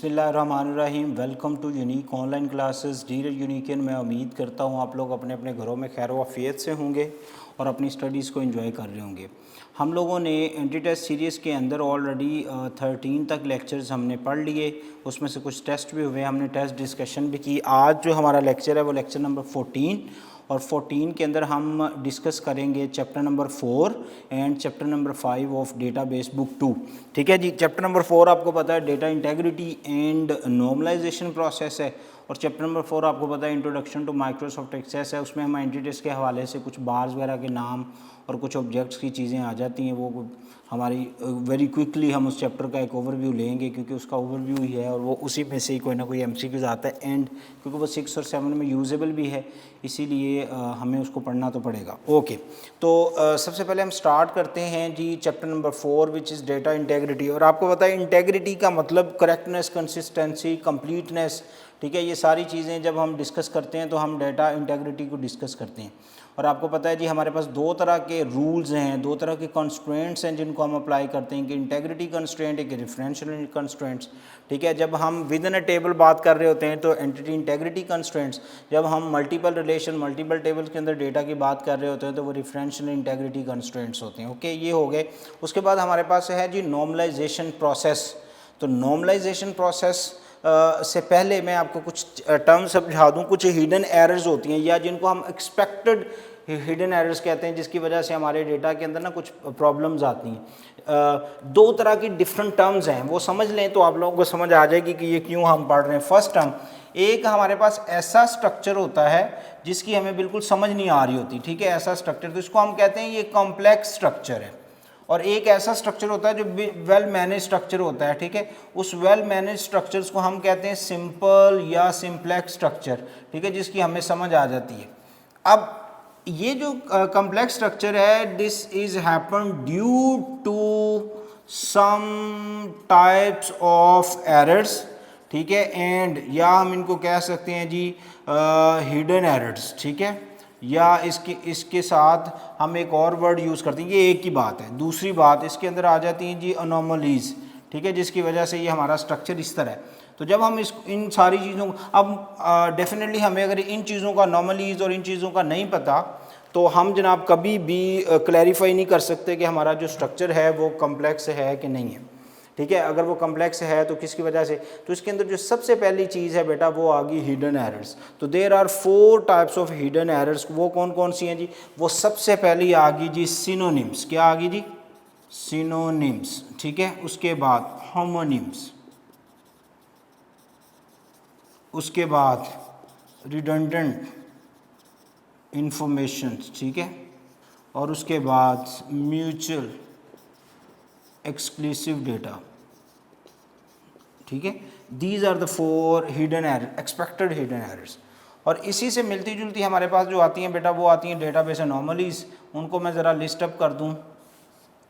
बिस्मिल्लाहिर्रहमानिर्रहीम। Welcome to unique online classes dear Uniquians. मैं उम्मीद करता हूँ आप लोग अपने अपने घरों में खैर वाफियत से होंगे और अपनी स्टडीज़ को एंजॉय कर रहे होंगे। हम लोगों ने एंटी टेस्ट सीरीज़ के अंदर ऑलरेडी 13 तक लेक्चर्स हमने पढ़ लिए, उसमें से कुछ टेस्ट भी हुए, हमने टेस्ट डिस्कशन भी की। आज जो हमारा लेक्चर है वो लेक्चर नंबर 14 और 14 के अंदर हम डिस्कस करेंगे chapter number 4 and chapter number 5 of database book 2। ठीक है जी। चैप्टर नंबर 4 आपको पता है data integrity and normalization process है, और चैप्टर नंबर 4 आपको पता है इंट्रोडक्शन टू माइक्रोसॉफ्ट एक्सेस है। उसमें हम एंटी टेस्ट के हवाले से कुछ बार्स वगैरह के नाम और कुछ ऑब्जेक्ट्स की चीज़ें आ जाती हैं, वो हमारी वेरी क्विकली हम उस चैप्टर का एक ओवरव्यू लेंगे, क्योंकि उसका ओवरव्यू ही है और वो उसी में से ही कोई ना कोई एमसीक्यूज आता है एंड क्योंकि वो 6 और 7 में यूजेबल भी है, इसीलिए हमें उसको पढ़ना तो पड़ेगा। ओके, तो सबसे पहले हम स्टार्ट करते हैं जी chapter number 4 which is data integrity. और आपको पता है इंटेग्रिटी का मतलब करेक्टनेस, कंसिस्टेंसी, कंप्लीटनेस। ठीक है, ये सारी चीज़ें जब हम डिस्कस करते हैं तो हम डेटा इंटेग्रिटी को डिस्कस करते हैं। और आपको पता है जी हमारे पास दो तरह के रूल्स हैं, दो तरह के कंस्ट्रेंट्स हैं जिनको हम अप्लाई करते हैं, कि इंटेग्रिटी कंस्ट्रेंट, एक रेफरेंशियल कंस्ट्रेंट्स। ठीक है, जब हम विद इन अ टेबल बात कर रहे होते हैं तो एंटिटी इंटेग्रिटी कंस्ट्रेंट्स, जब हम मल्टीपल रिलेशन, मल्टीपल टेबल्स के अंदर डेटा की बात कर रहे होते हैं तो वो रेफरेंशियल इंटेग्रिटी कंस्ट्रेंट्स होते हैं। ओके, ये हो गए। उसके बाद हमारे पास है जी नॉर्मलाइजेशन प्रोसेस। तो नॉर्मलाइजेशन प्रोसेस से पहले मैं आपको कुछ टर्म समझा दूं। कुछ हिडन एरर्स होती हैं या जिनको हम एक्सपेक्टेड हिडन एरर्स कहते हैं, जिसकी वजह से हमारे डेटा के अंदर ना कुछ प्रॉब्लम्स आती हैं। दो तरह की डिफरेंट टर्म्स हैं, वो समझ लें तो आप लोगों को समझ आ जाएगी कि ये क्यों हम पढ़ रहे हैं। फर्स्ट टर्म, एक हमारे पास ऐसा स्ट्रक्चर होता है जिसकी हमें बिल्कुल समझ नहीं आ रही होती। ठीक है, ऐसा स्ट्रक्चर, तो इसको हम कहते हैं ये कॉम्प्लेक्स स्ट्रक्चर है। और एक ऐसा स्ट्रक्चर होता है जो वेल मैनेज स्ट्रक्चर होता है। ठीक है, उस वेल मैनेज स्ट्रक्चर्स को हम कहते हैं सिंपल या सिंप्लेक्स स्ट्रक्चर। ठीक है, जिसकी हमें समझ आ जाती है। अब ये जो कॉम्प्लेक्स स्ट्रक्चर है, this is happen due to some types of errors. ठीक है, एंड या हम इनको कह सकते हैं जी हिडन एरर्स। ठीक है, या इसके साथ हम एक और वर्ड यूज़ करते हैं, ये एक ही बात है। दूसरी बात इसके अंदर आ जाती हैं जी अनोमलीज। ठीक है, जिसकी वजह से ये हमारा स्ट्रक्चर इस तरह है। तो जब हम इन सारी चीज़ों को अब डेफिनेटली हमें अगर इन चीज़ों का अनोमलीज और इन चीज़ों का नहीं पता तो हम जनाब कभी भी क्लैरिफाई नहीं कर सकते कि हमारा जो स्ट्रक्चर है वो कम्प्लेक्स है कि नहीं है। ठीक है, अगर वो कम्प्लेक्स है तो किसकी वजह से, तो इसके अंदर जो सबसे पहली चीज़ है बेटा वो आ गई हिडन एरर्स। तो there are 4 types of hidden errors. वो कौन कौन सी हैं जी? वो सबसे पहली आ गई जी सिनोनिम्स। क्या आ गई जी? सिनोनिम्स। ठीक है, उसके बाद होमोनिम्स, उसके बाद रिडंडेंट इंफॉर्मेशन। ठीक है, और उसके बाद म्यूचुअल एक्सक्लूसिव डेटा। ठीक है, these are the 4 hidden error, expected hidden errors. और इसी से मिलती जुलती हमारे पास जो आती हैं बेटा वो आती हैं डेटाबेस अनोमलीज। उनको मैं ज़रा लिस्ट अप कर दूं।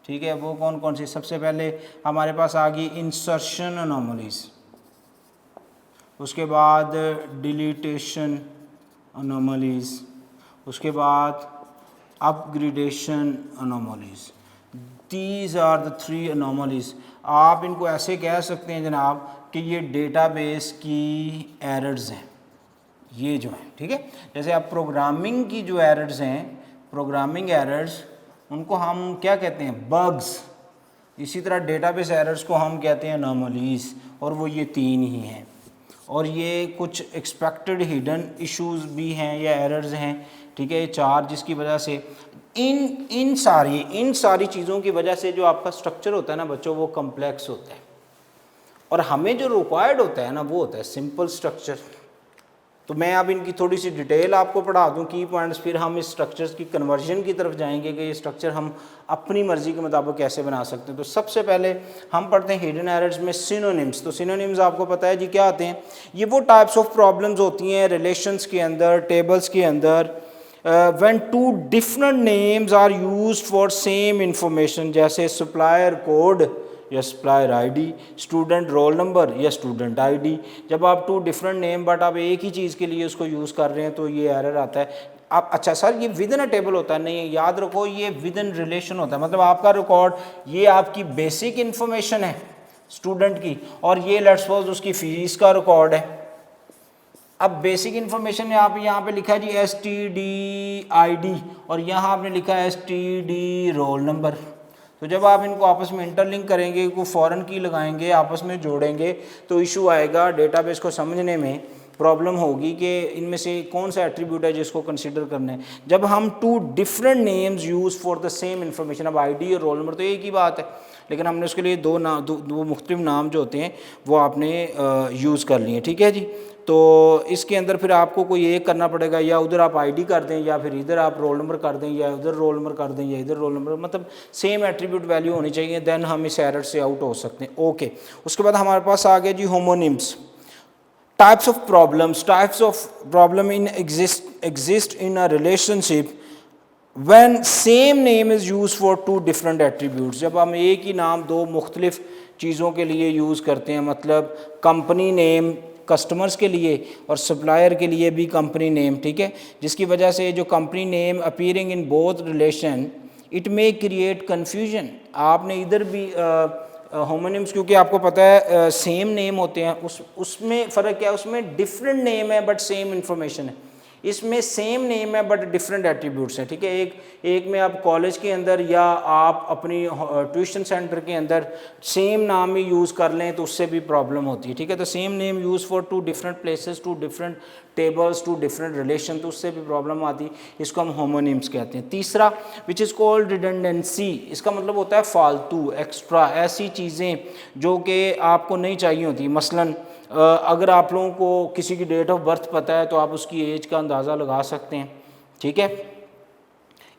ठीक है, वो कौन कौन सी? सबसे पहले हमारे पास आ गई इंसर्शन अनोमलीज, उसके बाद डिलीटेशन अनोमलीज, उसके बाद upgradation anomalies. These are the 3 anomalies. आप इनको ऐसे कह सकते हैं जनाब कि ये डेटाबेस की एरर्स हैं, ये जो हैं। ठीक है, जैसे आप प्रोग्रामिंग की जो एरर्स हैं, प्रोग्रामिंग एरर्स, उनको हम क्या कहते हैं? बग्स। इसी तरह डेटाबेस एरर्स को हम कहते हैं अनोमलीज, और वो ये 3 ही हैं। और ये कुछ एक्सपेक्टेड हिडन इश्यूज भी हैं या एरर्स हैं। ठीक है, ये 4, जिसकी वजह से इन सारी चीज़ों की वजह से जो आपका स्ट्रक्चर होता है ना बच्चों, वो कम्प्लेक्स होता है। और हमें जो रिक्वायर्ड होता है ना वो होता है सिंपल स्ट्रक्चर। तो मैं अब इनकी थोड़ी सी डिटेल आपको पढ़ा दूं, की पॉइंट्स, फिर हम इस स्ट्रक्चर्स की कन्वर्जन की तरफ जाएंगे कि ये स्ट्रक्चर हम अपनी मर्जी के मुताबिक कैसे बना सकते हैं। तो सबसे पहले हम पढ़ते हैं हिडन एरर्स में सिनोनिम्स। तो सिनोनिम्स आपको पता है जी क्या आते हैं? ये वो टाइप्स ऑफ प्रॉब्लम्स होती हैं रिलेशंस के अंदर, टेबल्स के अंदर, when 2 different names are used for same information, जैसे सप्लायर कोड या supplier ID, student roll number या स्टूडेंट आईडी। जब आप 2 डिफरेंट नेम बट आप एक ही चीज़ के लिए उसको यूज़ कर रहे हैं तो ये एरर आता है। आप अच्छा सर ये विद इन अ टेबल होता है? नहीं, याद रखो ये विद इन रिलेशन होता है। मतलब आपका रिकॉर्ड ये आपकी बेसिक इन्फॉर्मेशन है, स्टूडेंट की, और ये लेट्स सपोज उसकी फीस का रिकॉर्ड है। अब बेसिक इन्फॉर्मेशन आप यहाँ पे लिखा है जी STD ID, और यहाँ आपने लिखा है STD रोल नंबर। तो जब आप इनको आपस में इंटरलिंक करेंगे, को फॉरेन की लगाएंगे, आपस में जोड़ेंगे, तो इशू आएगा, डेटाबेस को समझने में प्रॉब्लम होगी कि इनमें से कौन सा एट्रीब्यूट है जिसको कंसीडर करना है। जब हम two different names use for the same information, अब ID और रोल नंबर तो एक ही बात है, लेकिन हमने उसके लिए दो मुख्तलिफ नाम जो होते हैं वो आपने यूज़ कर लिए, ठीक है जी। तो इसके अंदर फिर आपको कोई एक करना पड़ेगा, या उधर आप ID कर दें, या फिर इधर आप रोल नंबर कर दें, या उधर रोल नंबर कर दें, या इधर रोल नंबर, मतलब सेम एट्रीब्यूट वैल्यू होनी चाहिए, देन हम इस एरर से आउट हो सकते हैं। ओके, उसके बाद हमारे पास आ गया जी homonyms. Types of problem in exist in a relationship when same name is use for two different attributes. जब हम एक ही नाम दो मुख्तलिफ चीज़ों के लिए यूज़ करते हैं, मतलब कंपनी नेम कस्टमर्स के लिए और सप्लायर के लिए भी कंपनी नेम, ठीक है, जिसकी वजह से जो company name appearing in both relation it may create confusion. आपने इधर भी होमोनिम्स, क्योंकि आपको पता है सेम नेम होते हैं, उसमें फ़र्क क्या है, उसमें डिफरेंट नेम है बट सेम इन्फॉर्मेशन है। इसमें सेम नेम है बट डिफरेंट एट्रीब्यूट्स हैं, ठीक है। एक में आप कॉलेज के अंदर या आप अपनी ट्यूशन सेंटर के अंदर सेम नाम ही यूज़ कर लें तो उससे भी प्रॉब्लम होती है, ठीक है। तो same name use for two different places, two different tables, two different relation, तो उससे भी प्रॉब्लम आती है। इसको हम होमोनिम्स कहते हैं। तीसरा विच इज़ कॉल्ड रिडंडेंसी, इसका मतलब होता है फालतू, एक्स्ट्रा, ऐसी चीज़ें जो कि आपको नहीं चाहिए होती। मसलन अगर आप लोगों को किसी की डेट ऑफ बर्थ पता है तो आप उसकी एज का अंदाज़ा लगा सकते हैं, ठीक है।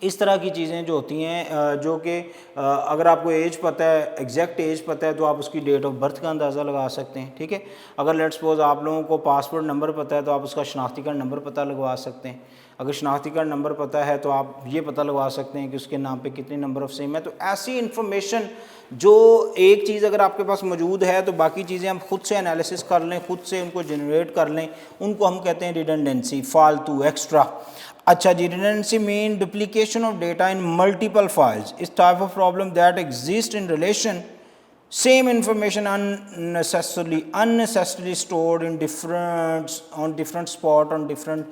इस तरह की चीज़ें जो होती हैं, जो कि अगर आपको एज पता है, एग्जैक्ट एज पता है, तो आप उसकी डेट ऑफ बर्थ का अंदाज़ा लगा सकते हैं, ठीक है। अगर लेट्स सपोज आप लोगों को पासपोर्ट नंबर पता है तो आप उसका शनाख्ती कार्ड नंबर पता लगवा सकते हैं। अगर शनाख्ती कार्ड नंबर पता है तो आप ये पता लगवा सकते हैं कि उसके नाम पे कितने नंबर ऑफ़ सेम है। तो ऐसी इन्फॉर्मेशन जो एक चीज़ अगर आपके पास मौजूद है तो बाकी चीज़ें हम खुद से एनालिसिस कर लें, खुद से उनको जनरेट कर लें, उनको हम कहते हैं रिडंडेंसी, फालतू, एक्स्ट्रा। अच्छा जी, redundancy mean duplication of data in multiple files. इस type of problem that exist in relation same information unnecessarily stored in different spot on different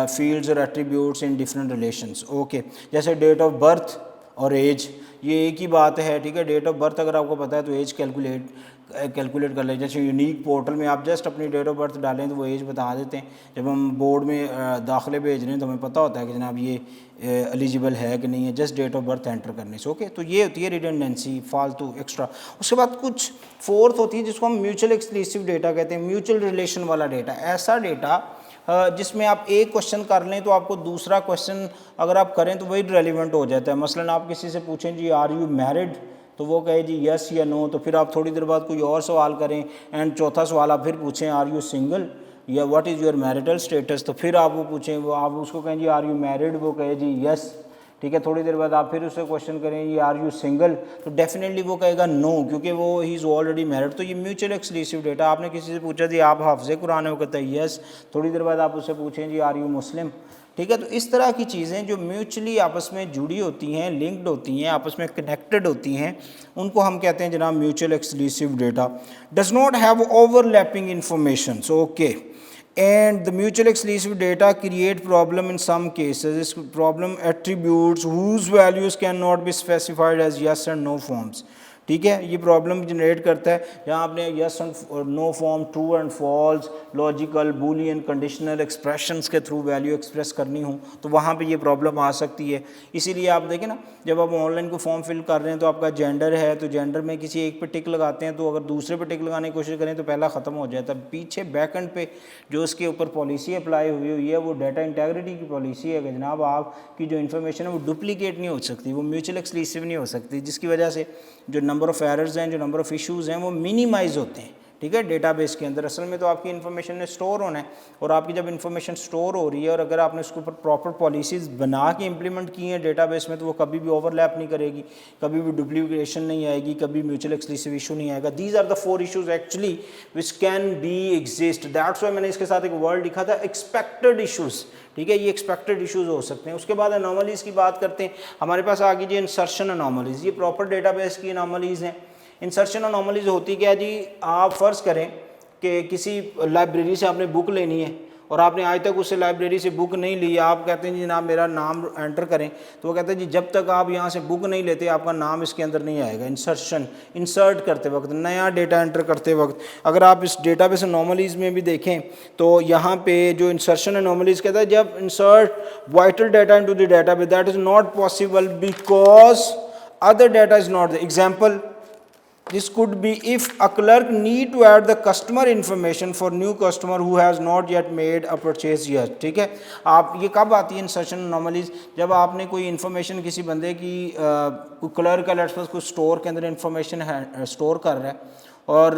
fields or attributes in different relations। Okay, जैसे date of birth और as, ये एक ही बात है, ठीक है। Date of birth अगर आपको पता है तो एज कैलकुलेट कर लें। जैसे यूनिक पोर्टल में आप जस्ट अपनी डेट ऑफ बर्थ डालें तो वो एज बता देते हैं। जब हम बोर्ड में दाखिले भेज रहे हैं तो हमें पता होता है कि जनाब ये एलिजिबल है कि नहीं है, just date of birth enter करने से। ओके, तो ये होती है रिडंडेंसी, फालतू, एक्स्ट्रा। उसके बाद कुछ फोर्थ होती है जिसको हम म्यूचुअल एक्सक्लूसिव डेटा कहते हैं, म्यूचुअल रिलेशन वाला डेटा। ऐसा डेटा जिसमें आप एक क्वेश्चन कर लें तो आपको दूसरा क्वेश्चन अगर आप करें तो वही रेलिवेंट हो जाता है। मसलन आप किसी से पूछें जी आर यू मैरिड, तो वो कहे जी यस या नो, तो फिर आप थोड़ी देर बाद कोई और सवाल करें एंड चौथा सवाल आप फिर पूछें आर यू सिंगल या what is your marital status, तो फिर आप वो पूछें, वो आप उसको कहें जी आर यू मैरिड, वो कहे जी यस, ठीक है। थोड़ी देर बाद आप फिर उससे क्वेश्चन करें ये आर यू सिंगल, तो डेफिनेटली वो कहेगा नो, क्योंकि वो ही इज़ ऑलरेडी मैरिड। तो ये म्यूचुअल एक्सक्लूसिव डेटा। आपने किसी से पूछा जी आप हाफ़िज़ कुरान है, वो कहता है यस, थोड़ी देर बाद आप उससे पूछें जी आर यू मुस्लिम, ठीक है। तो इस तरह की चीज़ें जो म्यूचुअली आपस में जुड़ी होती हैं, लिंक्ड होती हैं, आपस में कनेक्टेड होती हैं, उनको हम कहते हैं जनाब mutual exclusive data. Does not have overlapping information, so okay, and the mutual exclusive data create problem in some cases. This problem attributes whose values cannot be specified as yes and no forms, ठीक है। ये problem generate करता है जहाँ आपने yes and no form, true and false, logical, boolean, conditional expressions के through value express करनी हो तो वहाँ पे ये प्रॉब्लम आ सकती है। इसीलिए आप देखें ना, जब आप ऑनलाइन को फॉर्म फिल कर रहे हैं तो आपका जेंडर है, तो जेंडर में किसी एक पे टिक लगाते हैं, तो अगर दूसरे पे टिक लगाने की कोशिश करें तो पहला ख़त्म हो जाता है। पीछे बैकएंड पे जो उसके ऊपर पॉलिसी अप्लाई हुई है वो डाटा इंटेग्रिटी की पॉलिसी है कि जनाब आपकी जो इन्फॉर्मेशन है वो डुप्लीकेट नहीं हो सकती, वो म्यूचुअल एक्सक्लूसिव नहीं हो सकती, जिसकी वजह से जो नंबर ऑफ़ एरर्स हैं, जो नंबर ऑफ़ इश्यूज़ हैं वो मिनिमाइज़ होते हैं, ठीक है, डेटाबेस के अंदर। असल में तो आपकी इन्फॉर्मेशन ने स्टोर होना है, और आपकी जब इन्फॉर्मेशन स्टोर हो रही है और अगर आपने उसके ऊपर प्रॉपर पॉलिसीज़ बना के इम्प्लीमेंट की हैं डेटाबेस में, तो वो कभी भी ओवरलैप नहीं करेगी, कभी भी डुप्लीकेशन नहीं आएगी, कभी म्यूचुअल एक्सक्लूसिव इशू नहीं आएगा। These are the 4 issues actually which can be exist. That's why मैंने इसके साथ एक वर्ड लिखा था, एक्सपेक्टेड इशूज़, ठीक है। ये एक्सपेक्टेड इश्यूज हो सकते हैं। उसके बाद अनोमलीज़ की बात करते हैं। हमारे पास आ गई जी इंसर्शन अनोमलीज़, ये प्रॉपर डेटाबेस की अनोमलीज़ हैं। इंसर्शन अनोमलीज होती क्या जी, आप फ़र्ज़ करें कि किसी लाइब्रेरी से आपने बुक लेनी है और आपने आज तक उससे लाइब्रेरी से बुक नहीं ली, आप कहते हैं जी जनाब मेरा नाम एंटर करें, तो वो कहते हैं जी जब तक आप यहाँ से बुक नहीं लेते आपका नाम इसके अंदर नहीं आएगा। इंसर्शन, इंसर्ट करते वक्त, नया डेटा एंटर करते वक्त, अगर आप इस डेटाबेस अनोमलीज में भी देखें तो यहाँ पे जो इंसर्शन अनोमलीज कहता है जब insert vital data into the database that is not possible because other data is not there. Example, this could be if a clerk need to add the customer information for new customer who has not yet made a purchase yet. ठीक है, आप ये कब आती है insertion anomalies, जब आपने कोई इन्फॉर्मेशन किसी बंदे की कोई क्लर्क का लेट्स सपोज कोई स्टोर के अंदर इन्फॉर्मेशन है स्टोर कर रहा है और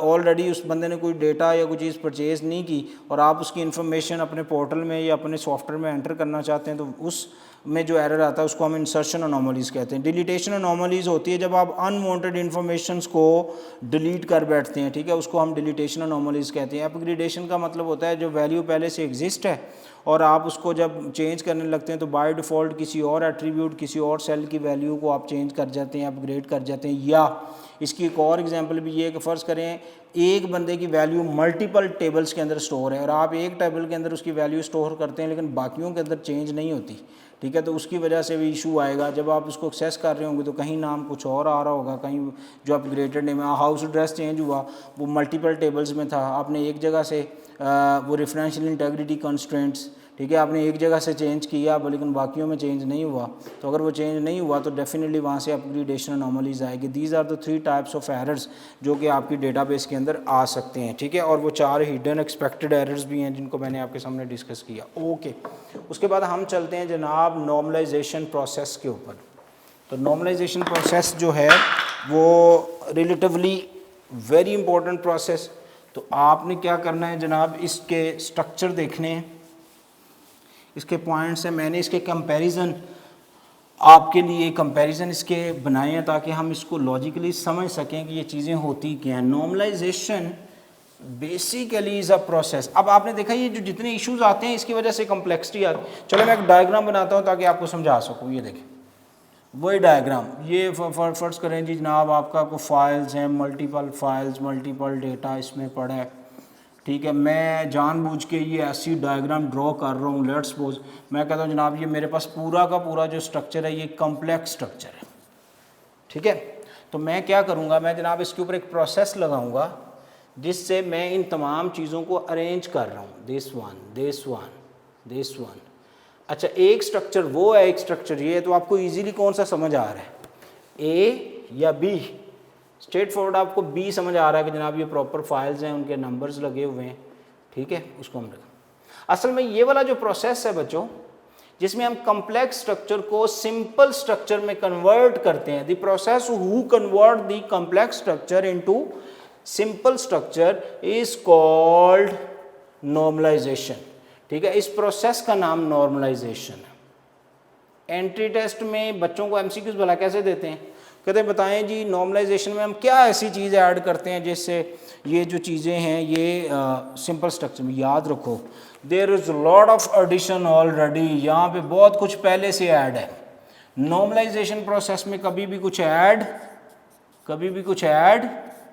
ऑलरेडी उस बंदे ने कोई डेटा या कोई चीज़ परचेज़ नहीं की और आप उसकी इन्फॉर्मेशन अपने पोर्टल में या अपने सॉफ्टवेयर में एंटर करना चाहते हैं, तो उस में जो एरर आता है उसको हम इंसर्शन अनोमलीज कहते हैं। डिलीटेशन अनोमलीज होती है जब आप अनवांटेड इन्फॉर्मेशंस को डिलीट कर बैठते हैं, ठीक है, उसको हम डिलीटेशन अनोमलीज कहते हैं। अपग्रेडेशन का मतलब होता है जो वैल्यू पहले से एग्जिस्ट है और आप उसको जब चेंज करने लगते हैं तो बाय डिफ़ॉल्ट किसी और एट्रीब्यूट, किसी और सेल की वैल्यू को आप चेंज कर जाते हैं, अपग्रेड कर जाते हैं। या इसकी एक और एग्जांपल भी ये है कि फ़र्ज़ करें एक बंदे की वैल्यू मल्टीपल टेबल्स के अंदर स्टोर है और आप एक टेबल के अंदर उसकी वैल्यू स्टोर करते हैं लेकिन बाकियों के अंदर चेंज नहीं होती, ठीक है, तो उसकी वजह से भी इशू आएगा। जब आप उसको एक्सेस कर रहे होंगे तो कहीं नाम कुछ और आ रहा होगा, कहीं जो अपग्रेडेड नेम है, हाउस एड्रेस चेंज हुआ, वो मल्टीपल टेबल्स में था, आपने एक जगह से वो रेफरेंशियल इंटेग्रिटी कंस्ट्रेंट्स, ठीक है, आपने एक जगह से चेंज किया लेकिन बाकियों में चेंज नहीं हुआ, तो अगर वो चेंज नहीं हुआ तो डेफिनेटली वहाँ से अपग्रेडेशन अनोमलीज आएगी। These are the 3 types of errors जो कि आपकी डेटाबेस के अंदर आ सकते हैं, ठीक है, और वो 4 हिडन एक्सपेक्टेड एरर्स भी हैं जिनको मैंने आपके सामने डिस्कस किया। ओके, उसके बाद हम चलते हैं जनाब नॉर्मलाइजेशन प्रोसेस के ऊपर। तो नॉर्मलाइजेशन प्रोसेस जो है वो रिलेटिवली वेरी इंपॉर्टेंट प्रोसेस। तो आपने क्या करना है जनाब, इसके स्ट्रक्चर देखने हैं, इसके पॉइंट्स हैं, मैंने इसके कंपैरिजन आपके लिए कंपैरिजन इसके बनाए हैं ताकि हम इसको लॉजिकली समझ सकें कि ये चीज़ें होती क्या हैं। Normalization basically is a process. अब आपने देखा ये जो जितने इश्यूज आते हैं इसकी वजह से कम्प्लेक्सिटी आती है। चलो मैं एक डायग्राम बनाता हूँ ताकि आपको समझा सकूँ। ये देखें वही डायग्राम, ये फर्स्ट करें जी जनाब आपका को फाइल्स हैं, मल्टीपल फाइल्स, मल्टीपल डेटा इसमें पड़ा है, ठीक है, मैं जानबूझ के ये ऐसी डायग्राम ड्रॉ कर रहा हूँ। लेट्स सपोज मैं कहता हूँ जनाब ये मेरे पास पूरा का पूरा जो स्ट्रक्चर है ये कॉम्प्लेक्स स्ट्रक्चर है, ठीक है, तो मैं क्या करूँगा, मैं जनाब इसके ऊपर एक प्रोसेस लगाऊंगा जिससे मैं इन तमाम चीज़ों को अरेंज कर रहा हूँ, this one this one this one. अच्छा, एक स्ट्रक्चर वो है, एक स्ट्रक्चर ये है, तो आपको इजीली कौन सा समझ आ रहा है, ए या बी? स्ट्रेट फॉरवर्ड आपको बी समझ आ रहा है कि जनाब ये प्रॉपर फाइल्स हैं, उनके नंबर्स लगे हुए हैं, ठीक है, उसको हम रखें। असल में ये वाला जो प्रोसेस है बच्चों जिसमें हम कॉम्प्लेक्स स्ट्रक्चर को सिंपल स्ट्रक्चर में कन्वर्ट करते हैं, the process who convert the complex structure into simple structure is called normalization, ठीक है, इस प्रोसेस का नाम नॉर्मलाइजेशन है। एंट्री टेस्ट में बच्चों को एमसीक्यूज भला कैसे देते हैं, कहते हैं बताएं जी नॉर्मलाइजेशन में हम क्या ऐसी चीज़ ऐड करते हैं जिससे ये जो चीज़ें हैं ये सिंपल स्ट्रक्चर में। याद रखो there is lot of addition already, यहाँ पे बहुत कुछ पहले से ऐड है। नॉर्मलाइजेशन प्रोसेस में कभी भी कुछ ऐड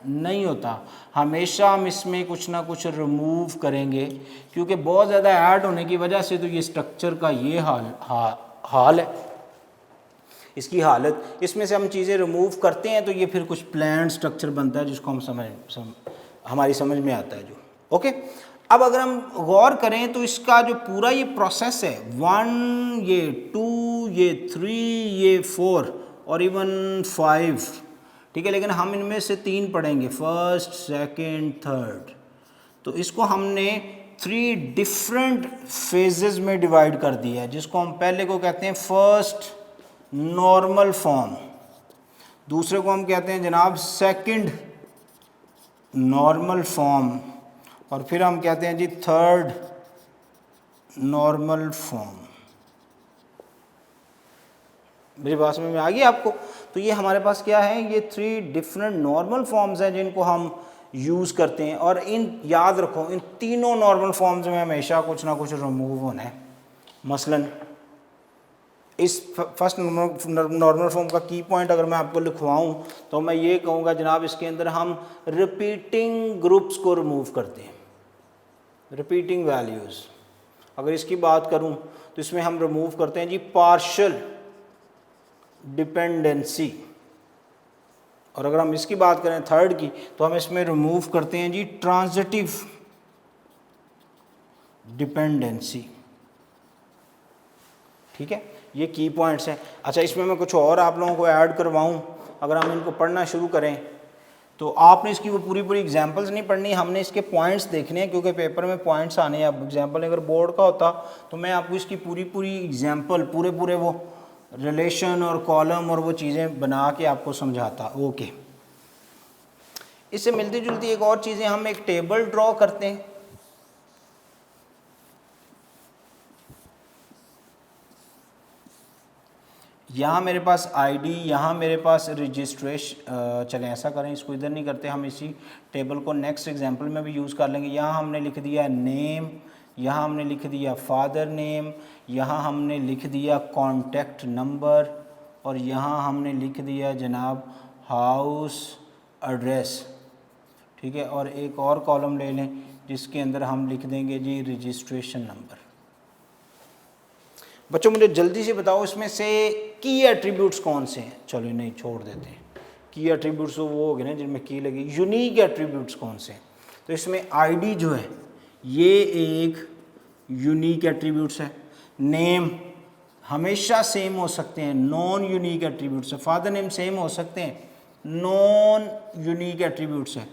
नहीं होता, हमेशा हम इसमें कुछ ना कुछ रिमूव करेंगे क्योंकि बहुत ज़्यादा ऐड होने की वजह से तो ये स्ट्रक्चर का ये हाल है, इसकी हालत। इसमें से हम चीज़ें रिमूव करते हैं तो ये फिर कुछ प्लान स्ट्रक्चर बनता है जिसको हम हमारी समझ में आता है जो। ओके, अब अगर हम गौर करें तो इसका जो पूरा ये प्रोसेस है 1 ये 2 ये 3 ये 4 और इवन 5, ठीक है, लेकिन हम इनमें से 3 पढ़ेंगे, फर्स्ट सेकंड थर्ड, तो इसको हमने 3 डिफरेंट फेजेस में डिवाइड कर दिया है जिसको हम पहले को कहते हैं फर्स्ट नॉर्मल फॉर्म, दूसरे को हम कहते हैं जनाब सेकंड नॉर्मल फॉर्म और फिर हम कहते हैं जी थर्ड नॉर्मल फॉर्म। मेरी बात समझ में आ गई आपको? तो ये हमारे पास क्या है, ये 3 डिफरेंट नॉर्मल फॉर्म्स हैं जिनको हम यूज़ करते हैं और इन याद रखो इन तीनों नॉर्मल फॉर्म्स में हमेशा कुछ ना कुछ रिमूव होना है। मसलन इस फर्स्ट नॉर्मल फॉर्म का की पॉइंट अगर मैं आपको लिखवाऊं तो मैं ये कहूँगा जनाब इसके अंदर हम रिपीटिंग ग्रुप्स को रिमूव करते हैं, रिपीटिंग वैल्यूज़। अगर इसकी बात करूं तो इसमें हम रिमूव करते हैं जी पार्शियल डिपेंडेंसी, और अगर हम इसकी बात करें थर्ड की तो हम इसमें रिमूव करते हैं जी ट्रांजिटिव डिपेंडेंसी। ठीक है, ये की पॉइंट्स हैं। अच्छा, इसमें मैं कुछ और आप लोगों को ऐड करवाऊं, अगर हम इनको पढ़ना शुरू करें तो आपने इसकी वो पूरी पूरी एग्जांपल्स नहीं पढ़नी, हमने इसके पॉइंट्स देखने हैं क्योंकि पेपर में पॉइंट्स आने हैं। अब एग्जांपल अगर बोर्ड का होता तो मैं आपको इसकी पूरी पूरी एग्जांपल पूरे पूरे वो रिलेशन और कॉलम और वो चीज़ें बना के आपको समझाता। ओके, इससे मिलती जुलती एक और चीज़ें, हम एक टेबल ड्रॉ करते हैं। यहाँ मेरे पास आईडी, यहाँ मेरे पास रजिस्ट्रेशन, चलें ऐसा करें, इसको इधर नहीं करते, हम इसी टेबल को नेक्स्ट एग्जांपल में भी यूज़ कर लेंगे। यहाँ हमने लिख दिया नेम, यहाँ हमने लिख दिया फादर नेम, यहाँ हमने लिख दिया कॉन्टैक्ट नंबर, और यहाँ हमने लिख दिया जनाब हाउस एड्रेस। ठीक है, और एक और कॉलम ले लें जिसके अंदर हम लिख देंगे जी रजिस्ट्रेशन नंबर। बच्चों मुझे जल्दी से बताओ इसमें से की एट्रीब्यूट्स कौन से हैं? चलो नहीं, छोड़ देते हैं, की एट्रीब्यूट्स तो वो हो गए ना जिनमें की लगी। यूनिक एट्रीब्यूट्स कौन से हैं? तो इसमें आईडी जो है ये एक यूनिक एट्रीब्यूट्स है। नेम हमेशा सेम हो सकते हैं, नॉन यूनिक एट्रीब्यूट्स है। फादर नेम सेम हो सकते हैं, नॉन यूनिक एट्रीब्यूट्स है।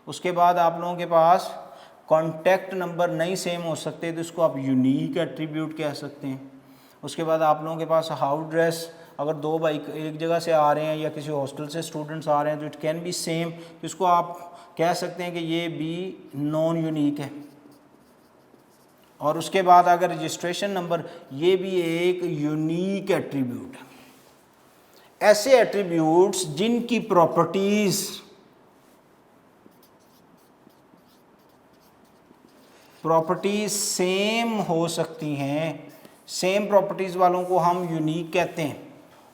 उसके बाद आप लोगों के पास कॉन्टैक्ट नंबर नहीं सेम हो सकते तो इसको आप यूनिक एट्रीब्यूट कह सकते हैं। उसके बाद आप लोगों के पास हाउस ड्रेस, अगर दो भाई एक जगह से आ रहे हैं या किसी हॉस्टल से स्टूडेंट्स आ रहे हैं तो इट कैन बी सेम, तो इसको आप कह सकते हैं कि ये भी नॉन यूनिक है। और उसके बाद अगर रजिस्ट्रेशन नंबर, ये भी एक यूनिक एट्रीब्यूट है। ऐसे एट्रीब्यूट्स जिनकी प्रॉपर्टीज सेम हो सकती हैं, सेम प्रॉपर्टीज़ वालों को हम यूनिक कहते हैं,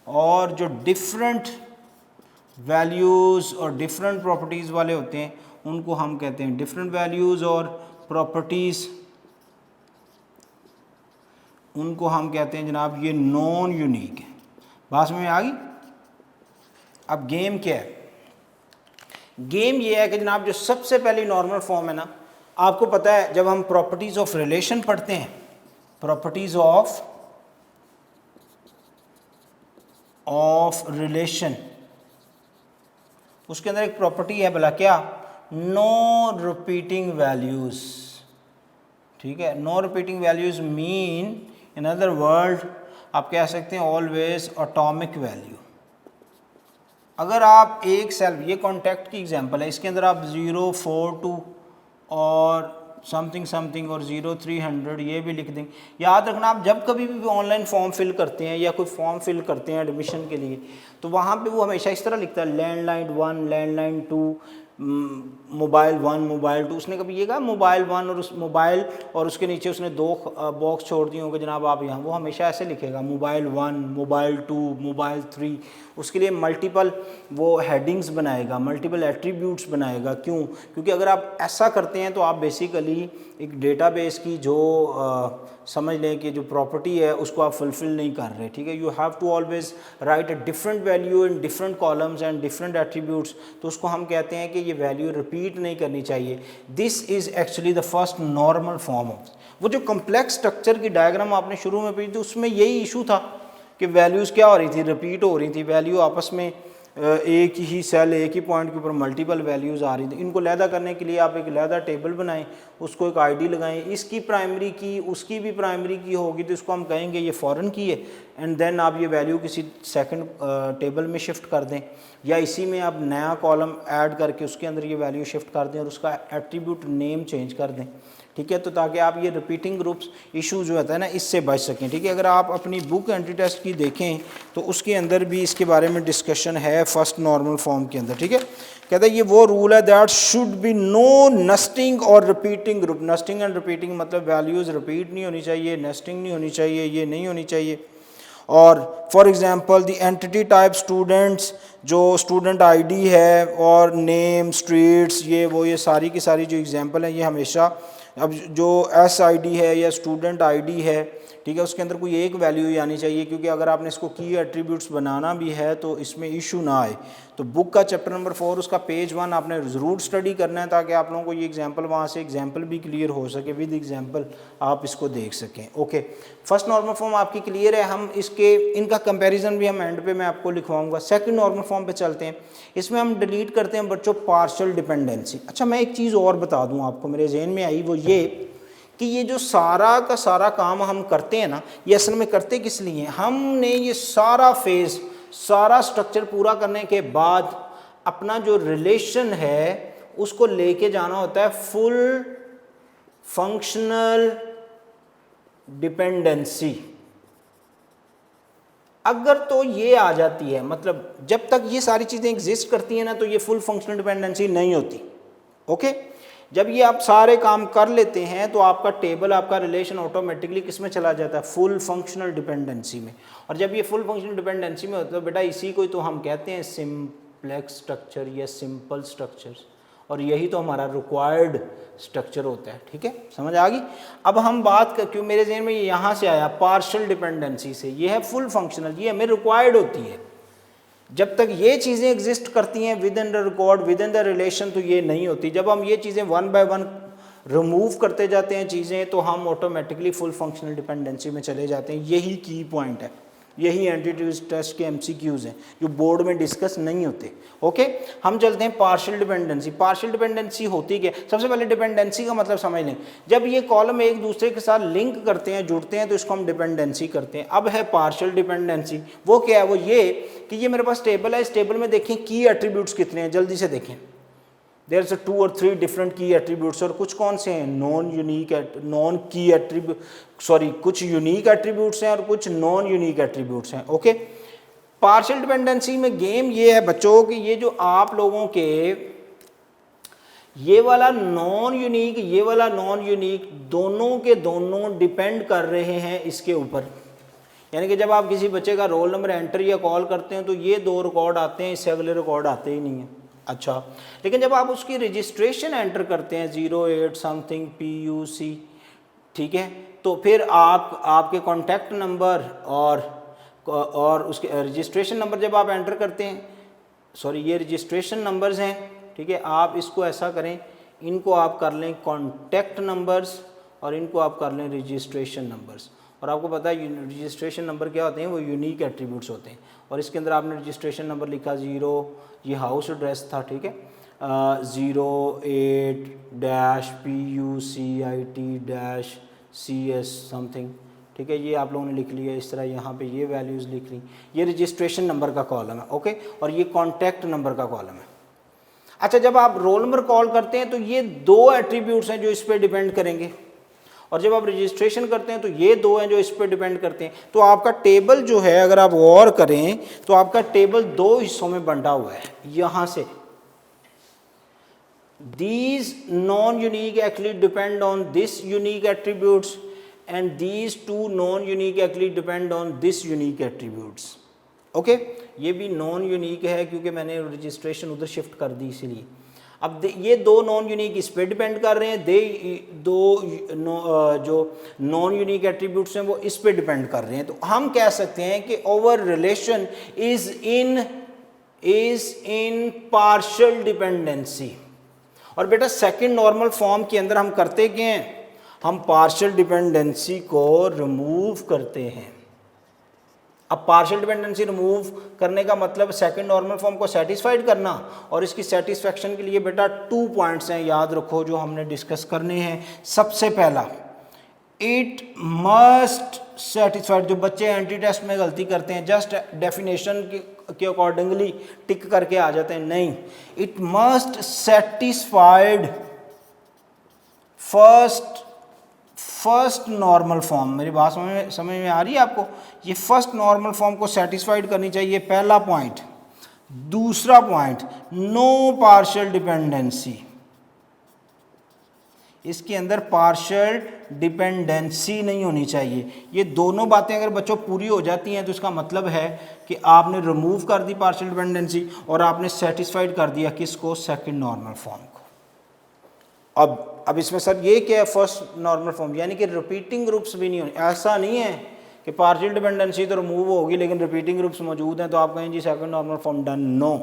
और जो डिफरेंट वैल्यूज़ और डिफरेंट प्रॉपर्टीज़ वाले होते हैं उनको हम कहते हैं डिफरेंट वैल्यूज़ और प्रॉपर्टीज़, उनको हम कहते हैं जनाब ये नॉन यूनिक है। बात में आ गई? अब गेम क्या है? गेम ये है कि जनाब जो सबसे पहली नॉर्मल फॉर्म है ना, आपको पता है जब हम प्रॉपर्टीज़ ऑफ रिलेशन पढ़ते हैं, प्रॉपर्टीज ऑफ रिलेशन, उसके अंदर एक प्रॉपर्टी है भला क्या, नो रिपीटिंग वैल्यूज। ठीक है, no repeating values mean in other word आप कह सकते हैं ऑलवेज एटॉमिक वैल्यू। अगर आप एक सेल, ये कॉन्टैक्ट की एग्जांपल है, इसके अंदर आप 042 और समथिंग समथिंग और 0300 ये भी लिख देंगे। याद रखना, आप जब कभी भी ऑनलाइन फॉर्म फिल करते हैं या कोई फॉर्म फिल करते हैं एडमिशन के लिए, तो वहाँ पे वो हमेशा इस तरह लिखता है लैंडलाइन 1, लैंडलाइन 2, मोबाइल 1, मोबाइल 2। उसने कभी ये कहा मोबाइल 1 और उस मोबाइल और उसके नीचे उसने 2 बॉक्स छोड़ दिए होंगे जनाब आप यहाँ, वो हमेशा ऐसे लिखेगा मोबाइल 1, मोबाइल 2, मोबाइल 3। उसके लिए मल्टीपल वो हेडिंग्स बनाएगा, मल्टीपल एट्रीब्यूट्स बनाएगा। क्यों? क्योंकि अगर आप ऐसा करते हैं तो आप बेसिकली एक डेटाबेस की जो समझ लें कि जो प्रॉपर्टी है उसको आप फुलफिल नहीं कर रहे। ठीक है, you have to always write a different value in different columns and different attributes. तो उसको हम कहते हैं कि ये वैल्यू रिपीट नहीं करनी चाहिए। This is actually the first normal form of वो जो कम्प्लेक्स स्ट्रक्चर की डायग्राम आपने शुरू में पढ़ी थी, उसमें यही इशू था कि वैल्यूज़ क्या हो रही थी, रिपीट हो रही थी। वैल्यू आपस में एक ही सेल, एक ही पॉइंट के ऊपर मल्टीपल वैल्यूज़ आ रही थी। इनको लैदा करने के लिए आप एक लैदा टेबल बनाएं, उसको एक आईडी लगाएं, इसकी प्राइमरी की उसकी भी प्राइमरी की होगी तो इसको हम कहेंगे ये फॉरेन की है, एंड देन आप ये वैल्यू किसी सेकंड टेबल में शिफ्ट कर दें, या इसी में आप नया कॉलम ऐड करके उसके अंदर ये वैल्यू शिफ्ट कर दें और उसका एट्रीब्यूट नेम चेंज कर दें। ठीक है, तो ताकि आप ये रिपीटिंग ग्रुप्स इशू जो होता है ना, इससे बच सकें। ठीक है, अगर आप अपनी बुक एंटी टेस्ट की देखें तो उसके अंदर भी इसके बारे में डिस्कशन है फर्स्ट नॉर्मल फॉर्म के अंदर। ठीक है, कहता है ये वो रूल है that should be no nesting और repeating group. Nesting and repeating मतलब वैल्यूज़ रिपीट नहीं होनी चाहिए, नेस्टिंग नहीं होनी चाहिए, ये नहीं होनी चाहिए। और for example the entity type students, जो स्टूडेंट आईडी है और नेम, स्ट्रीट्स, ये वो, ये सारी की सारी जो एग्जांपल है ये हमेशा, अब जो एस आई डी है या स्टूडेंट आईडी है, ठीक है, उसके अंदर कोई एक वैल्यू ही आनी चाहिए, क्योंकि अगर आपने इसको की एट्रीब्यूट्स बनाना भी है तो इसमें इशू ना आए। तो बुक का चैप्टर नंबर 4 उसका पेज 1 आपने ज़रूर स्टडी करना है, ताकि आप लोगों को ये एग्जांपल, वहाँ से एग्जांपल भी क्लियर हो सके, विद एग्जांपल आप इसको देख सकें। ओके, फर्स्ट नॉर्मल फॉर्म आपकी क्लियर है, हम इसके इनका कंपैरिजन भी हम एंड पे मैं आपको लिखवाऊंगा। सेकंड नॉर्मल फॉर्म पे चलते हैं, इसमें हम डिलीट करते हैं बच्चों पार्शियल डिपेंडेंसी। अच्छा, मैं एक चीज़ और बता दूँ आपको, मेरे जहन में आई, वो ये कि ये जो सारा का सारा काम हम करते हैं ना, ये असल में करते किस लिए? हमने ये सारा फेज, सारा स्ट्रक्चर पूरा करने के बाद अपना जो रिलेशन है उसको लेके जाना होता है फुल फंक्शनल डिपेंडेंसी। अगर तो ये आ जाती है, मतलब जब तक ये सारी चीज़ें एग्जिस्ट करती हैं ना, तो ये फुल फंक्शनल डिपेंडेंसी नहीं होती। ओके, जब ये आप सारे काम कर लेते हैं तो आपका टेबल, आपका रिलेशन ऑटोमेटिकली किस में चला जाता है? फुल फंक्शनल डिपेंडेंसी में। और जब ये फुल फंक्शनल डिपेंडेंसी में होता है, तो बेटा इसी को तो हम कहते हैं सिंप्लेक्स स्ट्रक्चर या सिंपल स्ट्रक्चर्स, और यही तो हमारा रिक्वायर्ड स्ट्रक्चर होता है। ठीक है, समझ आ गई? अब हम बात कर, क्यों मेरे जहन में ये यहाँ से आया, पार्शियल डिपेंडेंसी से, ये है फुल फंक्शनल, ये हमें रिक्वायर्ड होती है। जब तक ये चीज़ें एग्जिस्ट करती हैं with in the record, with in the relation, तो ये नहीं होती। जब हम ये चीज़ें वन बाय वन रिमूव करते जाते हैं चीज़ें, तो हम ऑटोमेटिकली फुल फंक्शनल डिपेंडेंसी में चले जाते हैं। यही की पॉइंट है, यही एंटिटी टेस्ट के एमसीक्यूज हैं जो बोर्ड में डिस्कस नहीं होते। ओके, हम चलते हैं पार्शियल डिपेंडेंसी। पार्शियल डिपेंडेंसी होती क्या? सबसे पहले डिपेंडेंसी का मतलब समझ लें। जब ये कॉलम एक दूसरे के साथ लिंक करते हैं, जुड़ते हैं, तो इसको हम डिपेंडेंसी करते हैं। अब है पार्शियल डिपेंडेंसी, वो क्या है? वो ये कि ये मेरे पास टेबल है, इस टेबल में देखें की एट्रीब्यूट्स कितने हैं, जल्दी से देखें। देयर इज 2 और 3 डिफरेंट की एट्रीब्यूट्स, और कुछ कौन से हैं? Non unique, non key attribute, sorry, कुछ यूनिक एट्रीब्यूट्स हैं और कुछ नॉन यूनिक एट्रीब्यूट्स हैं। ओके, पार्शियल डिपेंडेंसी में गेम ये है बच्चों कि ये जो आप लोगों के ये वाला नॉन यूनिक, ये वाला नॉन यूनिक, दोनों के दोनों डिपेंड कर रहे हैं इसके ऊपर। यानी कि जब आप किसी बच्चे का रोल नंबर एंटर या कॉल करते हैं तो ये 2 रिकॉर्ड आते हैं, इससे अगले रिकॉर्ड आते ही नहीं हैं। अच्छा, लेकिन जब आप उसकी रजिस्ट्रेशन एंटर करते हैं 08 समथिंग PUC, ठीक है, तो फिर आपके कॉन्टैक्ट नंबर और उसके रजिस्ट्रेशन नंबर जब आप एंटर करते हैं, सॉरी ये रजिस्ट्रेशन नंबर्स हैं, ठीक है, आप इसको ऐसा करें, इनको आप कर लें कॉन्टैक्ट नंबर्स और इनको आप कर लें रजिस्ट्रेशन नंबर्स। और आपको पता है रजिस्ट्रेशन नंबर क्या होते हैं? वो यूनिक एट्रीब्यूट्स होते हैं। और इसके अंदर आपने रजिस्ट्रेशन नंबर लिखा 0, ये हाउस एड्रेस था, ठीक है, 08-PUCIT-CS समथिंग, ठीक है, ये आप लोगों ने लिख लिया। इस तरह यहाँ पे ये वैल्यूज़ लिख ली, ये रजिस्ट्रेशन नंबर का कॉलम है। ओके, और ये कॉन्टैक्ट नंबर का कॉलम है। अच्छा, जब आप रोल नंबर कॉल करते हैं तो ये 2 एट्रीब्यूट्स हैं जो इस पर डिपेंड करेंगे, और जब आप रजिस्ट्रेशन करते हैं तो ये 2 हैं जो इस पर डिपेंड करते हैं। तो आपका टेबल जो है, अगर आप गौर करें तो आपका टेबल 2 हिस्सों में बंटा हुआ है। यहाँ से these non-unique actually depend on this unique attributes and these 2 non-unique actually depend on this unique attributes. Okay, ये भी नॉन यूनिक है क्योंकि मैंने रजिस्ट्रेशन उधर शिफ्ट कर दी इसीलिए। अब ये 2 नॉन यूनिक इस पे डिपेंड कर रहे हैं, जो नॉन यूनिक एट्रीब्यूट्स हैं वो इस पे डिपेंड कर रहे हैं। तो हम कह सकते हैं कि over relation is in partial dependency. और बेटा सेकंड नॉर्मल फॉर्म के अंदर हम करते क्या हैं? हम पार्शियल डिपेंडेंसी को रिमूव करते हैं। अब पार्शियल डिपेंडेंसी रिमूव करने का मतलब सेकंड नॉर्मल फॉर्म को सेटिस्फाइड करना, और इसकी सेटिस्फैक्शन के लिए बेटा 2 पॉइंट्स हैं, याद रखो, जो हमने डिस्कस करने हैं। सबसे पहला, इट मस्ट सेटिस्फाइड। जो बच्चे एंटी टेस्ट में गलती करते हैं, जस्ट डेफिनेशन के अकॉर्डिंगली टिक करके आ जाते हैं, नहीं, it must satisfied first normal form. मेरी बात समझ में आ रही है आपको? ये फर्स्ट नॉर्मल फॉर्म को सेटिस्फाइड करनी चाहिए, पहला पॉइंट। दूसरा पॉइंट, नो पार्शियल डिपेंडेंसी। इसके अंदर पार्शियल डिपेंडेंसी नहीं होनी चाहिए। ये दोनों बातें अगर बच्चों पूरी हो जाती हैं तो इसका मतलब है कि आपने रिमूव कर दी पार्शियल डिपेंडेंसी और आपने सेटिस्फाइड कर दिया किसको, सेकंड नॉर्मल फॉर्म को। अब इसमें सर ये क्या है, फर्स्ट नॉर्मल फॉर्म, यानी कि रिपीटिंग ग्रुप्स भी नहीं होने। ऐसा नहीं है कि पार्शियल डिपेंडेंसी तो रिमूव होगी लेकिन रिपीटिंग ग्रुप्स मौजूद हैं तो आप कहें जी second normal form done. No,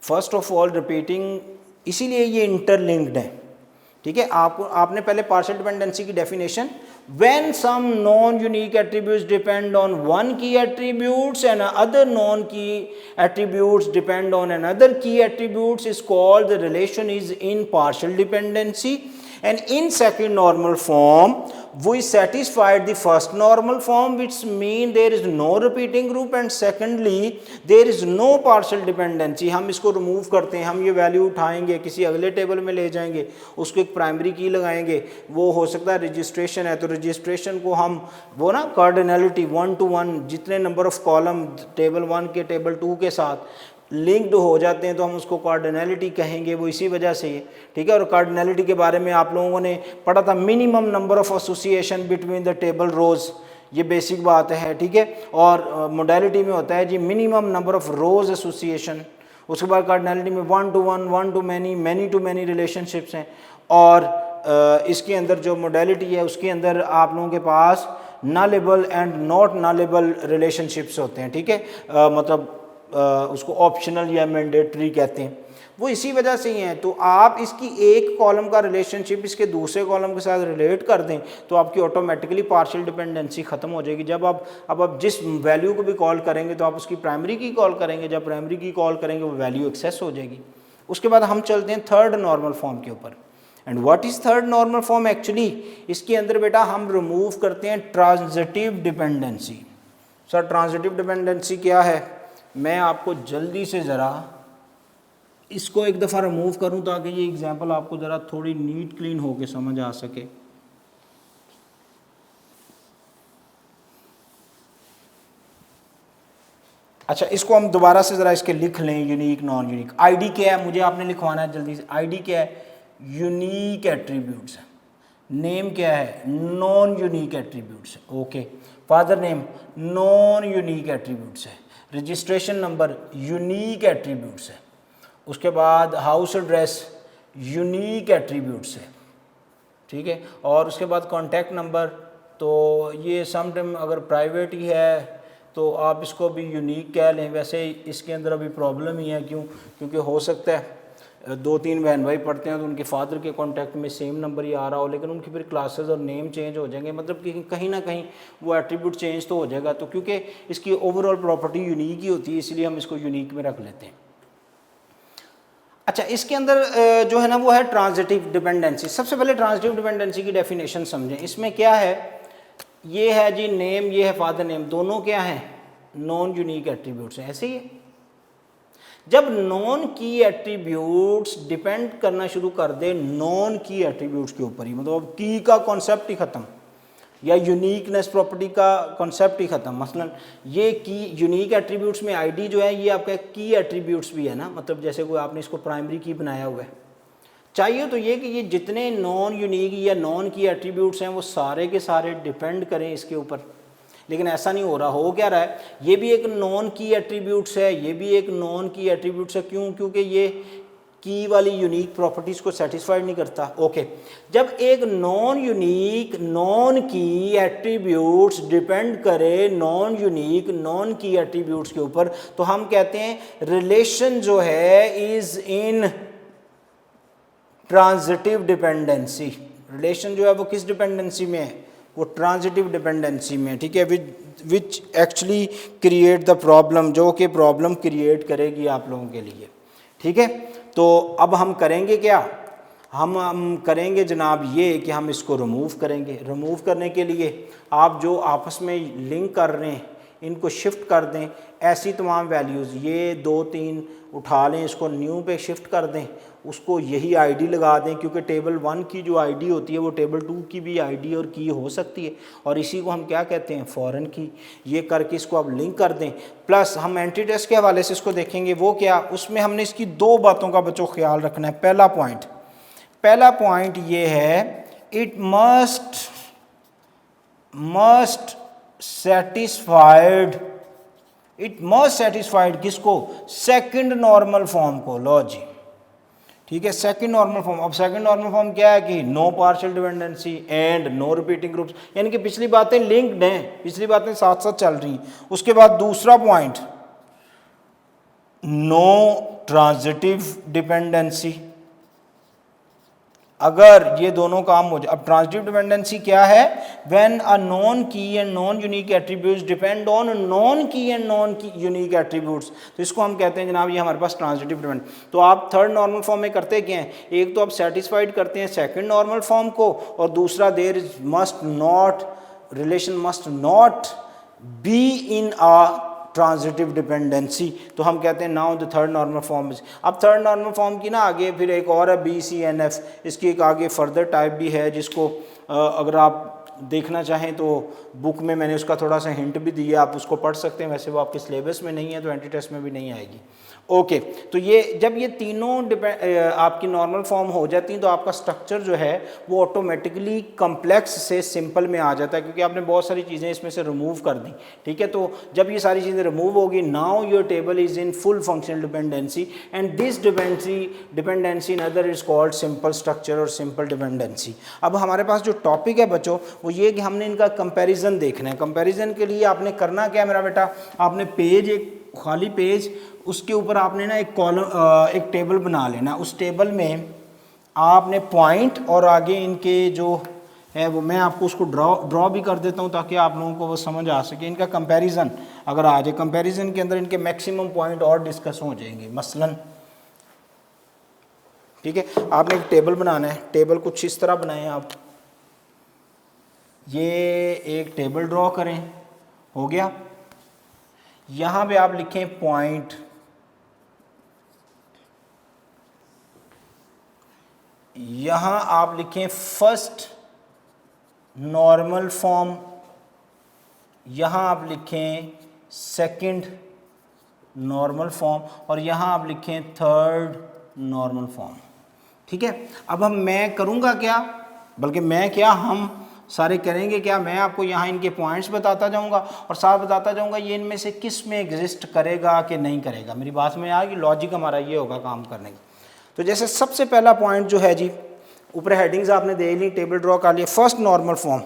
first of all repeating, इसीलिए ये इंटरलिंक्ड है। ठीक है, आपने पहले पार्शियल डिपेंडेंसी की definition, when some non unique attributes depend on one key attributes and other non key attributes depend on another key attributes is called the relation is in partial dependency, and in second normal form we satisfied the first normal form, which mean there is no repeating group and secondly there is no partial dependency। हम इसको remove करते हैं, हम ये value उठाएंगे किसी अगले table में ले जाएंगे, उसको एक प्राइमरी की लगाएंगे, वो हो सकता है रजिस्ट्रेशन है तो रजिस्ट्रेशन को हम वो ना कार्डिनलिटी 1 to 1 जितने नंबर ऑफ कॉलम टेबल 1 के टेबल 2 के साथ लिंक्ड हो जाते हैं तो हम उसको कार्डिनलिटी कहेंगे, वो इसी वजह से है। ठीक है, और कार्डिनलिटी के बारे में आप लोगों ने पढ़ा था, minimum number of association between the table rows, ये बेसिक बात है। ठीक है, और मोडालिटी में होता है जी minimum number of rows association, उसके बाद कार्डिनलिटी में 1 to 1, 1 to many, many to many relationships हैं, और इसके अंदर जो मोडालिटी है उसके अंदर आप लोगों के पास nullable and not nullable relationships होते हैं। ठीक है, मतलब उसको ऑप्शनल या मैंडेटरी कहते हैं, वो इसी वजह से ही हैं। तो आप इसकी एक कॉलम का रिलेशनशिप इसके दूसरे कॉलम के साथ रिलेट कर दें तो आपकी ऑटोमेटिकली पार्शियल डिपेंडेंसी ख़त्म हो जाएगी। जब आप जिस वैल्यू को भी कॉल करेंगे तो आप उसकी प्राइमरी की कॉल करेंगे, जब प्राइमरी की कॉल करेंगे वो वैल्यू एक्सेस हो जाएगी। उसके बाद हम चलते हैं थर्ड नॉर्मल फॉर्म के ऊपर। And what is third normal form? Actually इसके अंदर बेटा हम रिमूव करते हैं transitive dependency. Sir transitive dependency क्या है? मैं आपको जल्दी से ज़रा इसको एक दफ़ा रिमूव करूं ताकि ये एग्जांपल आपको ज़रा थोड़ी नीट क्लीन होके समझ आ सके। अच्छा, इसको हम दोबारा से ज़रा इसके लिख लें, यूनिक नॉन यूनिक। आईडी क्या है मुझे आपने लिखवाना है जल्दी से। आईडी क्या है? यूनिक एट्रीब्यूट्स है। नेम क्या है? नॉन यूनिक एट्रीब्यूट्स है। Okay, father name non unique attributes है। रजिस्ट्रेशन नंबर यूनिक एट्रीब्यूट्स है। उसके बाद हाउस एड्रेस यूनिक एट्रीब्यूट्स है। ठीक है, और उसके बाद कॉन्टैक्ट नंबर, तो ये समटाइम अगर प्राइवेट ही है तो आप इसको भी यूनिक कह लें। वैसे इसके अंदर अभी प्रॉब्लम ही है, क्योंकि हो सकता है 2-3 बहन भाई पढ़ते हैं तो उनके फादर के कॉन्टैक्ट में सेम नंबर ही आ रहा हो, लेकिन उनकी फिर क्लासेस और नेम चेंज हो जाएंगे, मतलब कि कहीं ना कहीं वो एट्रीब्यूट चेंज तो हो जाएगा। तो क्योंकि इसकी ओवरऑल प्रॉपर्टी यूनिक ही होती है इसलिए हम इसको यूनिक में रख लेते हैं। अच्छा, इसके अंदर जो है ना वो है ट्रांजिटिव डिपेंडेंसी। सबसे पहले ट्रांजिटिव डिपेंडेंसी की डेफिनेशन समझें। इसमें क्या है? ये है जी नेम, ये है फादर नेम, दोनों क्या हैं? नॉन यूनिक एट्रीब्यूट्स हैं। ऐसे ही है, जब नॉन की एट्रीब्यूट्स डिपेंड करना शुरू कर दे नॉन की एट्रीब्यूट्स के ऊपर ही, मतलब की का कॉन्सेप्ट ही ख़त्म या यूनिकनेस प्रॉपर्टी का कॉन्सेप्ट ही ख़त्म। मसलन ये की यूनिक एट्रीब्यूट्स में आईडी जो है ये आपका की एट्रीब्यूट्स भी है ना, मतलब जैसे कोई आपने इसको प्राइमरी की बनाया हुआ है, चाहिए तो ये कि ये जितने नॉन यूनिक या नॉन की एट्रीब्यूट्स हैं वो सारे के सारे डिपेंड करें इसके ऊपर, लेकिन ऐसा नहीं हो रहा। हो क्या रहा है? ये भी एक नॉन की एट्रीब्यूट्स है, ये भी एक नॉन की एट्रीब्यूट्स है। क्यों? क्योंकि ये की वाली यूनिक प्रॉपर्टीज़ को सेटिस्फाइड नहीं करता। ओके, जब एक non unique non key attributes depend करे non unique non key attributes के ऊपर तो हम कहते हैं रिलेशन जो है is in transitive dependency. Relation जो है वो किस डिपेंडेंसी में है? वो ट्रांजिटिव डिपेंडेंसी में। ठीक है, which actually create the problem, जो कि प्रॉब्लम क्रिएट करेगी आप लोगों के लिए। ठीक है, तो अब हम करेंगे क्या? हम करेंगे जनाब ये कि हम इसको रिमूव करेंगे। रिमूव करने के लिए आप जो आपस में लिंक कर रहे हैं इनको शिफ्ट कर दें, ऐसी तमाम वैल्यूज़, ये 2-3 उठा लें, इसको न्यू पे शिफ्ट कर दें, उसको यही आईडी लगा दें, क्योंकि टेबल 1 की जो आईडी होती है वो टेबल 2 की भी आईडी और की हो सकती है, और इसी को हम क्या कहते हैं? फॉरेन की। ये करके इसको आप लिंक कर दें। प्लस हम एंटी टेस्ट के हवाले से इसको देखेंगे, वो क्या? उसमें हमने इसकी 2 बातों का बच्चों ख्याल रखना है। पहला पॉइंट, पहला पॉइंट ये है, it must satisfied, it must satisfied किसको? सेकंड नॉर्मल फॉर्म को। लो जी, ठीक है, सेकंड नॉर्मल फॉर्म। अब सेकंड नॉर्मल फॉर्म क्या है कि no partial dependency and no repeating groups, यानी कि पिछली बातें लिंक्ड हैं, पिछली बातें साथ साथ चल रही हैं। उसके बाद दूसरा पॉइंट, नो ट्रांजिटिव डिपेंडेंसी। अगर ये दोनों काम हो जाए, अब ट्रांजिटिव डिपेंडेंसी क्या है? व्हेन अ नॉन की and non unique attributes depend on non की एंड नॉन की यूनिक एट्रीब्यूट्स, तो इसको हम कहते हैं जनाब ये हमारे पास ट्रांजिटिव डिपेंड। तो आप थर्ड नॉर्मल फॉर्म में करते क्या हैं? एक तो आप सेटिस्फाइड करते हैं सेकंड नॉर्मल फॉर्म को, और दूसरा there is must not, relation must not be in a transitive dependency, तो हम कहते हैं now the third normal form is. अब थर्ड नॉर्मल फॉर्म की ना आगे फिर एक और है BCNF, इसकी एक आगे फर्दर टाइप भी है, जिसको अगर आप देखना चाहें तो बुक में मैंने उसका थोड़ा सा हिंट भी दिया, आप उसको पढ़ सकते हैं। वैसे वो आपके सिलेबस में नहीं है तो एंटी टेस्ट में भी नहीं आएगी। ओके, तो ये जब ये तीनों आपकी नॉर्मल फॉर्म हो जाती हैं तो आपका स्ट्रक्चर जो है वो ऑटोमेटिकली कम्प्लेक्स से सिंपल में आ जाता है, क्योंकि आपने बहुत सारी चीज़ें इसमें से रिमूव कर दी। ठीक है, तो जब ये सारी चीज़ें रिमूव होगी, now your table is in full functional dependency and this dependency in other is called simple structure और सिंपल डिपेंडेंसी। अब हमारे पास जो टॉपिक है बच्चों वो ये कि हमने इनका कंपैरिजन देखना है। कंपैरिजन के लिए आपने करना क्या है मेरा बेटा? आपने पेज, एक खाली पेज, उसके ऊपर आपने ना एक कॉलम, एक टेबल बना लेना। उस टेबल में आपने पॉइंट और आगे इनके जो है वो मैं आपको उसको ड्रॉ भी कर देता हूँ ताकि आप लोगों को वो समझ आ सके। इनका कंपैरिजन अगर आ जाए, कंपैरिजन के अंदर इनके मैक्सिमम पॉइंट और डिस्कस हो जाएंगे। मसलन ठीक है, आपने एक टेबल बनाना है। टेबल कुछ इस तरह बनाएं आप, ये एक टेबल ड्रॉ करें, हो गया। यहाँ पे आप लिखें पॉइंट, यहाँ आप लिखें फर्स्ट नॉर्मल फॉर्म, यहाँ आप लिखें सेकंड नॉर्मल फॉर्म, और यहाँ आप लिखें थर्ड नॉर्मल फॉर्म। ठीक है, अब मैं करूँगा क्या, बल्कि मैं क्या, हम सारे करेंगे क्या, मैं आपको यहाँ इनके पॉइंट्स बताता जाऊँगा और साथ बताता जाऊँगा ये इनमें से किस में एग्जिस्ट करेगा कि नहीं करेगा। मेरी बात में आएगी, लॉजिक हमारा ये होगा काम करने का। तो जैसे सबसे पहला पॉइंट जो है जी, ऊपर हेडिंग्स आपने दे ली, टेबल ड्रॉ कर लिया। First normal form,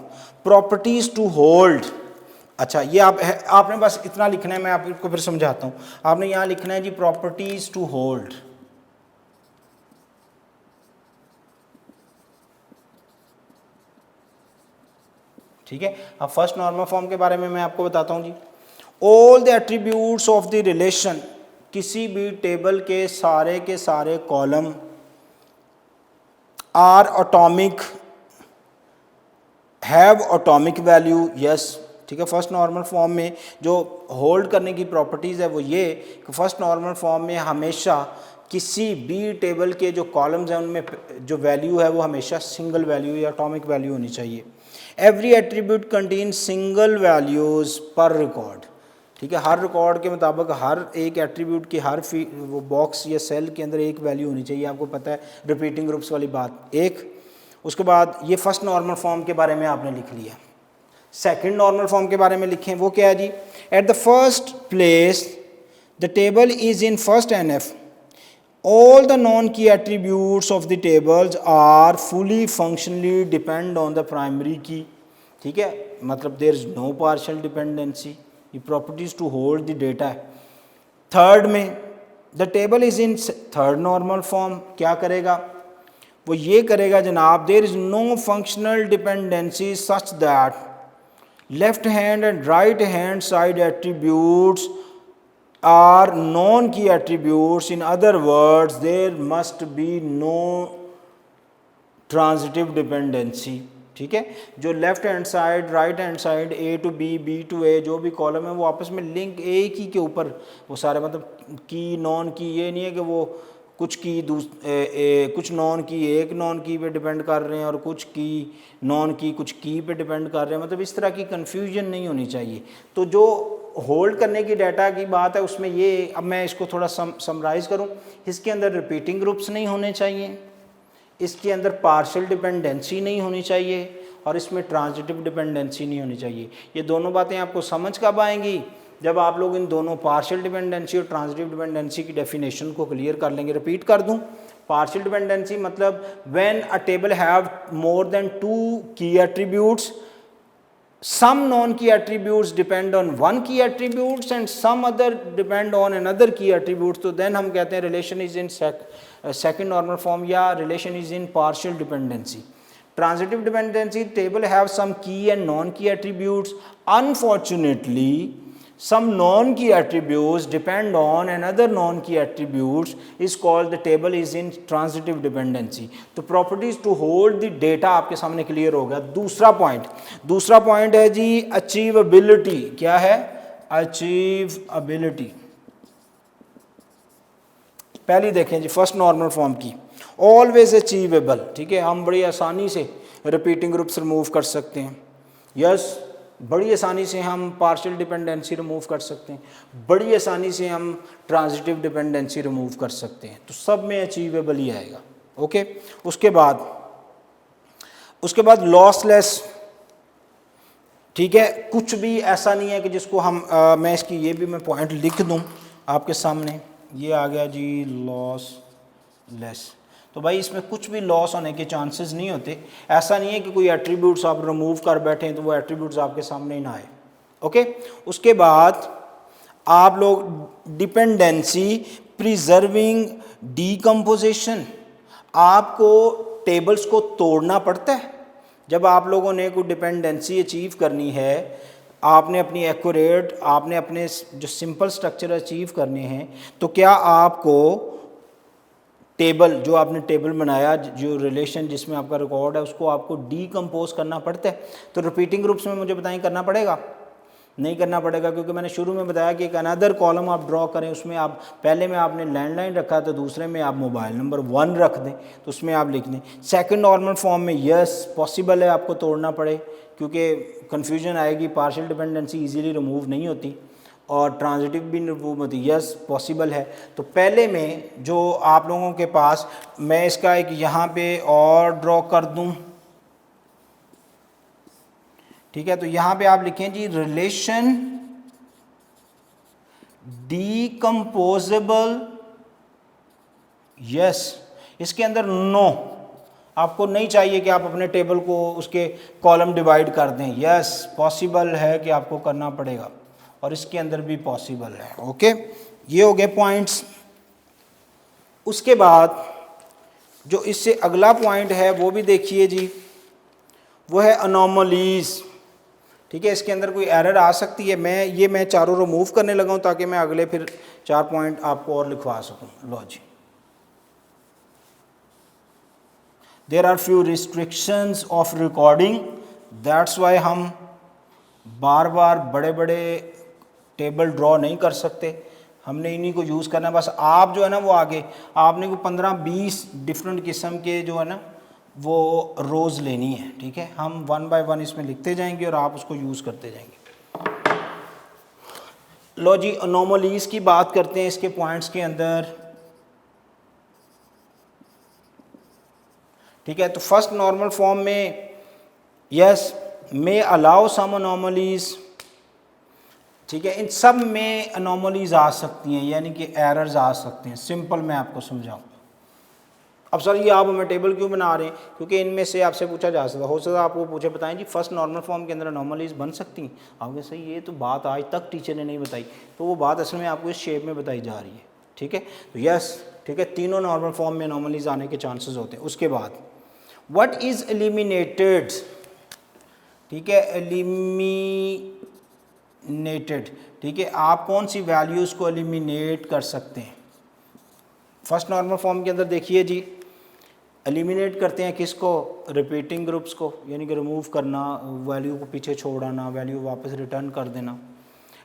properties to hold. अच्छा, ये आपने बस इतना लिखना है, मैं आपको फिर समझाता हूँ। आपने यहाँ लिखना है जी प्रॉपर्टीज टू होल्ड। ठीक है, अब फर्स्ट नॉर्मल फॉर्म के बारे में मैं आपको बताता हूँ जी। All the attributes of the relation, किसी भी टेबल के सारे column are atomic, have atomic value, yes. ठीक है, फर्स्ट नॉर्मल फॉर्म में जो होल्ड करने की प्रॉपर्टीज़ है वो ये कि फर्स्ट नॉर्मल फॉर्म में हमेशा किसी भी टेबल के जो कॉलम्स हैं उनमें जो वैल्यू है वो हमेशा सिंगल वैल्यू या एटॉमिक वैल्यू होनी चाहिए। Every attribute contain single values पर रिकॉर्ड। ठीक है, हर रिकॉर्ड के मुताबिक हर एक एट्रीब्यूट की हर वो बॉक्स या सेल के अंदर एक वैल्यू होनी चाहिए। आपको पता है रिपीटिंग ग्रुप्स वाली बात एक। उसके बाद ये फर्स्ट नॉर्मल फॉर्म के बारे में आपने लिख लिया। सेकंड नॉर्मल फॉर्म के बारे में लिखें, वो क्या है जी? At the first place the table is in first NF, all the non-key attributes of the tables are fully functionally depend on the primary key. ठीक है, मतलब there is no partial dependency, ये properties to hold the data है। Third में the table is in third normal form, क्या करेगा वो? ये करेगा जनाब, there is no functional dependency such that left hand and right hand side attributes are non-key attributes. In other words, there must be no transitive dependency. ठीक है, जो left hand side, right hand side, A to B, B to A जो भी column है वो आपस में link एक ही के ऊपर वो सारे, मतलब की नॉन की, ये नहीं है कि वो कुछ की कुछ नॉन की एक नॉन की पे डिपेंड कर रहे हैं और कुछ की नॉन की कुछ की पे डिपेंड कर रहे हैं, मतलब इस तरह की कन्फ्यूजन नहीं होनी चाहिए। तो जो होल्ड करने की डाटा की बात है उसमें ये, अब मैं इसको थोड़ा समराइज़ करूं, इसके अंदर रिपीटिंग ग्रुप्स नहीं होने चाहिए, इसके अंदर पार्शियल डिपेंडेंसी नहीं होनी चाहिए और इसमें ट्रांजिटिव डिपेंडेंसी नहीं होनी चाहिए। ये दोनों बातें आपको समझ कब आएंगी? जब आप लोग इन दोनों पार्शियल डिपेंडेंसी और ट्रांजिटिव डिपेंडेंसी की डेफिनेशन को क्लियर कर लेंगे। रिपीट कर दूं, पार्शियल डिपेंडेंसी मतलब when a table have more than 2 की attributes, some known key attributes depend on one key attributes and some other depend on another key attributes, तो then हम कहते हैं relation is in second normal form या relation is in partial dependency. Transitive dependency, table have some key and non key attributes. Unfortunately, some non key attributes depend on another non key attributes is called the table is in transitive dependency. तो properties to hold the data आपके सामने clear हो गया। दूसरा point है जी अचीवेबिलिटी। क्या है? अचीवेबिलिटी। पहली देखें जी फर्स्ट नॉर्मल फॉर्म की, ऑलवेज अचीवेबल। ठीक है, हम बड़ी आसानी से रिपीटिंग ग्रुप्स रिमूव कर सकते हैं। यस, बड़ी आसानी से हम पार्शियल डिपेंडेंसी रिमूव कर सकते हैं, बड़ी आसानी से हम ट्रांजिटिव डिपेंडेंसी रिमूव कर सकते हैं। तो सब में अचीवेबल ही आएगा। ओके, उसके बाद लॉसलेस। ठीक है, कुछ भी ऐसा नहीं है कि जिसको हम मैं इसकी ये भी मैं पॉइंट लिख दूं आपके सामने। ये आ गया जी लॉसलेस। तो भाई इसमें कुछ भी लॉस होने के चांसेस नहीं होते। ऐसा नहीं है कि कोई एट्रीब्यूट्स आप रिमूव कर बैठे हैं तो वो एट्रीब्यूट्स आपके सामने ही ना आए। ओके, उसके बाद आप लोग डिपेंडेंसी प्रिजर्विंग डीकम्पोजिशन। आपको टेबल्स को तोड़ना पड़ता है जब आप लोगों ने कोई डिपेंडेंसी अचीव करनी है। आपने अपनी एक्यूरेट, आपने अपने जो सिंपल स्ट्रक्चर अचीव करने हैं, तो क्या आपको टेबल, जो आपने टेबल बनाया, जो रिलेशन जिसमें आपका रिकॉर्ड है, उसको आपको डीकम्पोज करना पड़ता है। तो रिपीटिंग ग्रुप्स में मुझे बताएं करना पड़ेगा? नहीं करना पड़ेगा, क्योंकि मैंने शुरू में बताया कि एक अनदर कॉलम आप ड्रॉ करें, उसमें आप पहले में आपने लैंडलाइन रखा तो दूसरे में आप मोबाइल नंबर 1 रख दें, तो उसमें आप लिख दें। सेकंड नॉर्मल फॉर्म में यस पॉसिबल है आपको तोड़ना पड़े, क्योंकि कन्फ्यूजन आएगी, पार्शियल डिपेंडेंसी इजीली रिमूव नहीं होती और ट्रांजिटिव भी रिमूव होती। यस पॉसिबल है। तो पहले में जो आप लोगों के पास, मैं इसका एक यहाँ पे और ड्रॉ कर दूँ। ठीक है, तो यहाँ पे आप लिखें जी रिलेशन डीकम्पोजेबल। यस, इसके अंदर नो, आपको नहीं चाहिए कि आप अपने टेबल को उसके कॉलम डिवाइड कर दें। यस पॉसिबल है कि आपको करना पड़ेगा, और इसके अंदर भी पॉसिबल है। ओके, ये हो गए पॉइंट्स। उसके बाद जो इससे अगला पॉइंट है वो भी देखिए जी, वो है अनोमलीज। ठीक है, इसके अंदर कोई एरर आ सकती है। मैं चारों रिमूव करने लगा हूं ताकि मैं अगले फिर 4 पॉइंट आपको और लिखवा सकूं। लो जी, there are few restrictions of recording, that's why हम बार बार बड़े बड़े टेबल ड्रॉ नहीं कर सकते। हमने इन्हीं को यूज़ करना है। बस आप जो है ना वो आगे आपने को 15-20 डिफरेंट किस्म के जो है ना वो रोज़ लेनी है। ठीक है, हम 1 बाय 1 इसमें लिखते जाएंगे और आप उसको यूज़ करते जाएंगे। लो जी, अनोमलीज की बात करते हैं इसके पॉइंट्स के अंदर। ठीक है, तो फर्स्ट नॉर्मल फॉर्म में yes may allow some anomalies. ठीक है, इन सब में अनोमलीज आ सकती हैं, यानी कि एरर्स आ सकते हैं। सिंपल मैं आपको समझाऊँ। अब सर ये आप हमें टेबल क्यों बना रहे हैं? क्योंकि इनमें से आपसे पूछा जा सकता, हो सकता है आपको पूछे बताएं जी फर्स्ट नॉर्मल फॉर्म के अंदर अनोमलीज बन सकती हैं। आपके सही, ये तो बात आज तक टीचर ने नहीं बताई, तो वो बात असल में आपको इस शेप में बताई जा रही है। ठीक है, तो यस, ठीक है, तीनों नॉर्मल फॉर्म में अनोमलीज आने के चांसेस होते हैं। उसके बाद व्हाट इज़ एलिमिनेटेड। ठीक है, एलिमिनेटेड। ठीक है, आप कौन सी वैल्यूज़ को एलिमिनेट कर सकते हैं? फर्स्ट नॉर्मल फॉर्म के अंदर देखिए जी, एलिमिनेट करते हैं किसको? रिपीटिंग ग्रुप्स को, यानी कि रिमूव करना, वैल्यू को पीछे छोड़ आना, वैल्यू वापस रिटर्न कर देना।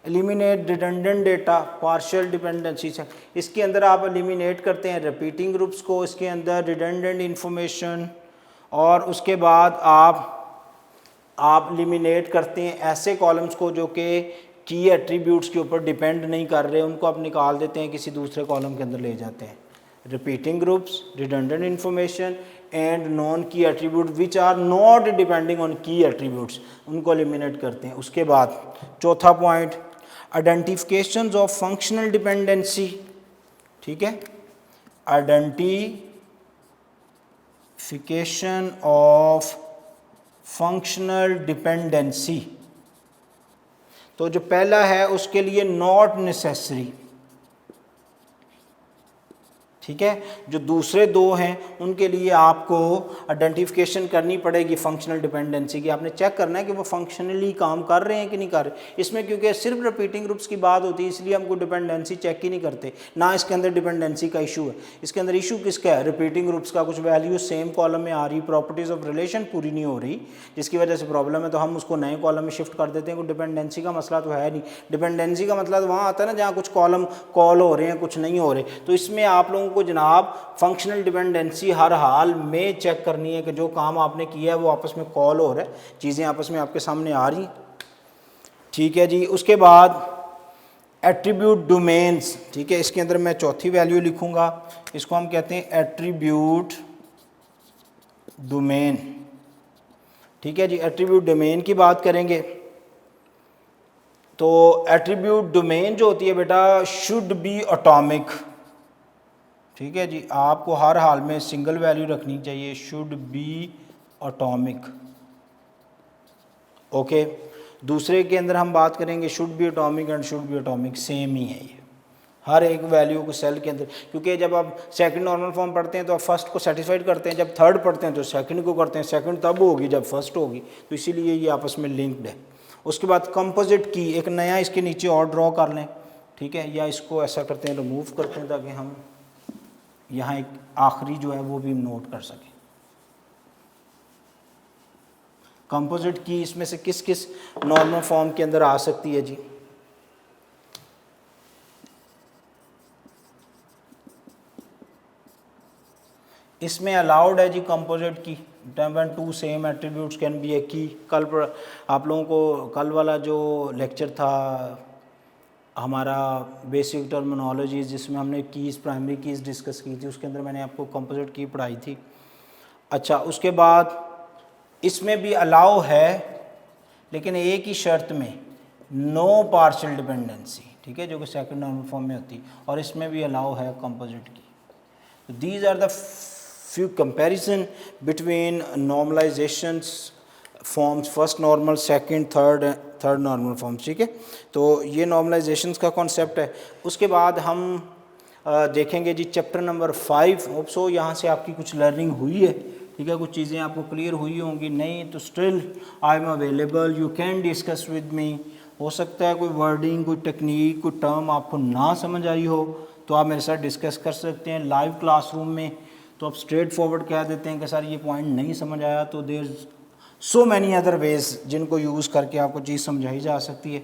Eliminate redundant data, partial dependency से, इसके अंदर आप एलिमिनेट करते हैं रिपीटिंग ग्रुप्स को, इसके अंदर रिडंडेंट इंफॉर्मेशन, और उसके बाद आप एलिमिनेट करते हैं ऐसे कॉलम्स को जो कि की एट्रीब्यूट्स के ऊपर डिपेंड नहीं कर रहे, उनको आप निकाल देते हैं, किसी दूसरे कॉलम के अंदर ले जाते हैं। Repeating groups, redundant information and non key attribute which are not depending on key attributes, उनको एलिमिनेट करते हैं। उसके बाद चौथा point, identifications of functional dependency, ठीक है, आइडेंटिफिकेशन ऑफ फंक्शनल डिपेंडेंसी। तो जो पहला है उसके लिए नॉट नेसेसरी, ठीक है। जो दूसरे दो हैं उनके लिए आपको आइडेंटिफिकेशन करनी पड़ेगी फंक्शनल डिपेंडेंसी की। आपने चेक करना है कि वो फंक्शनली काम कर रहे हैं कि नहीं कर रहे। इसमें क्योंकि सिर्फ रिपीटिंग ग्रुप्स की बात होती है इसलिए हमको डिपेंडेंसी चेक ही नहीं करते, ना इसके अंदर डिपेंडेंसी का इशू है। इसके अंदर इशू किसका है, रिपीटिंग ग्रुप्स का। कुछ वैल्यू सेम कॉलम में आ रही, प्रॉपर्टीज़ ऑफ रिलेशन पूरी नहीं हो रही, जिसकी वजह से प्रॉब्लम है, तो हम उसको नए कॉलम में शिफ्ट कर देते हैं। कोई डिपेंडेंसी का मसला तो है नहीं। डिपेंडेंसी का मतलब वहाँ आता है ना जहाँ कुछ कॉलम कॉल हो रहे हैं, कुछ नहीं हो रहे। तो इसमें आप लोगों को जनाब फंक्शनल डिपेंडेंसी हर हाल में चेक करनी है कि जो काम आपने किया है वो आपस में कॉल हो रहा है, चीज़ें आपस में आपके सामने आ रही, ठीक है जी। उसके बाद एट्रीब्यूट डोमेन्स, ठीक है, इसके अंदर मैं चौथी वैल्यू लिखूंगा, इसको हम कहते हैं एट्रीब्यूट डोमेन, ठीक है जी। एट्रीब्यूट डोमेन की बात करेंगे तो एट्रीब्यूट डोमेन जो होती है बेटा शुड बी एटॉमिक, ठीक है जी। आपको हर हाल में सिंगल वैल्यू रखनी चाहिए, शुड बी एटॉमिक, ओके। दूसरे के अंदर हम बात करेंगे should be atomic and should be atomic, same ही है ये हर एक वैल्यू को सेल के अंदर। क्योंकि जब आप सेकंड नॉर्मल फॉर्म पढ़ते हैं तो आप फर्स्ट को सेटिस्फाइड करते हैं, जब थर्ड पढ़ते हैं तो सेकंड को करते हैं, सेकंड तब होगी जब फर्स्ट होगी, तो इसीलिए ये आपस में लिंक्ड है। उसके बाद कंपोजिट की एक नया इसके नीचे और ड्रॉ कर लें, ठीक है, या इसको ऐसा करते हैं रिमूव करते हैं ताकि हम यहाँ एक आखिरी जो है वो भी नोट कर सकें। कंपोजिट की इसमें से किस किस नॉर्मल फॉर्म के अंदर आ सकती है जी, इसमें अलाउड है जी composite key. when two same attributes can be a key। कल आप लोगों को कल वाला जो लेक्चर था हमारा बेसिक टर्मिनोलॉजी जिसमें हमने कीज़, प्राइमरी कीज़ डिस्कस की थी, उसके अंदर मैंने आपको कंपोजिट की पढ़ाई थी। अच्छा, उसके बाद इसमें भी अलाउ है लेकिन एक ही शर्त में, नो पार्शियल डिपेंडेंसी, ठीक है, जो कि सेकंड नॉर्मल फॉर्म में होती है, और इसमें भी अलाउ है कंपोजिट की। तो these are the few comparison between normalizations forms, first normal, second, third normal forms, ठीक है। तो ये नॉर्मलाइजेशंस का कॉन्सेप्ट है। उसके बाद हम देखेंगे जी चैप्टर नंबर 5। होप सो यहाँ से आपकी कुछ लर्निंग हुई है, ठीक है, कुछ चीज़ें आपको क्लियर हुई होंगी। नहीं तो still I am available, you can discuss with me. हो सकता है कोई वर्डिंग, कोई टेक्निक, कोई टर्म आपको ना समझ आई हो तो आप मेरे साथ डिस्कस कर सकते हैं लाइव क्लासरूम में। तो आप स्ट्रेट फॉरवर्ड कह देते हैं कि सर ये पॉइंट नहीं समझ आया, तो there so many other ways जिनको यूज़ करके आपको चीज़ समझाई जा सकती है।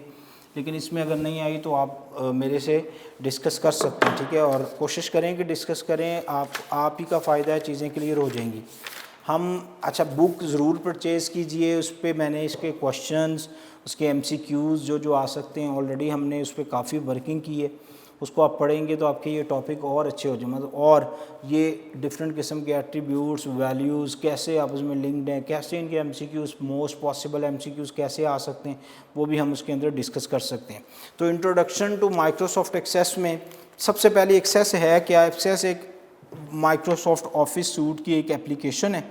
लेकिन इसमें अगर नहीं आई तो आप मेरे से डिस्कस कर सकते हैं, ठीक है, और कोशिश करें कि डिस्कस करें, आप ही का फ़ायदा है, चीज़ें क्लियर हो जाएंगी। हम अच्छा बुक ज़रूर परचेज़ कीजिए, उस पर मैंने इसके क्वेश्चंस, उसके MCQs जो आ सकते हैं ऑलरेडी हमने उस पर काफ़ी वर्किंग की है, उसको आप पढ़ेंगे तो आपके ये टॉपिक और अच्छे हो जाए। मतलब और ये डिफरेंट किस्म के एट्रीब्यूट्स, वैल्यूज़ कैसे आपस में लिंक्ड हैं, कैसे इनके MCQs, मोस्ट पॉसिबल MCQs कैसे आ सकते हैं, वो भी हम उसके अंदर डिस्कस कर सकते हैं। तो इंट्रोडक्शन टू माइक्रोसॉफ्ट एक्सेस में सबसे पहले एक्सेस है क्या? एक्सेस एक माइक्रोसॉफ्ट ऑफिस सूट की एक एप्लीकेशन है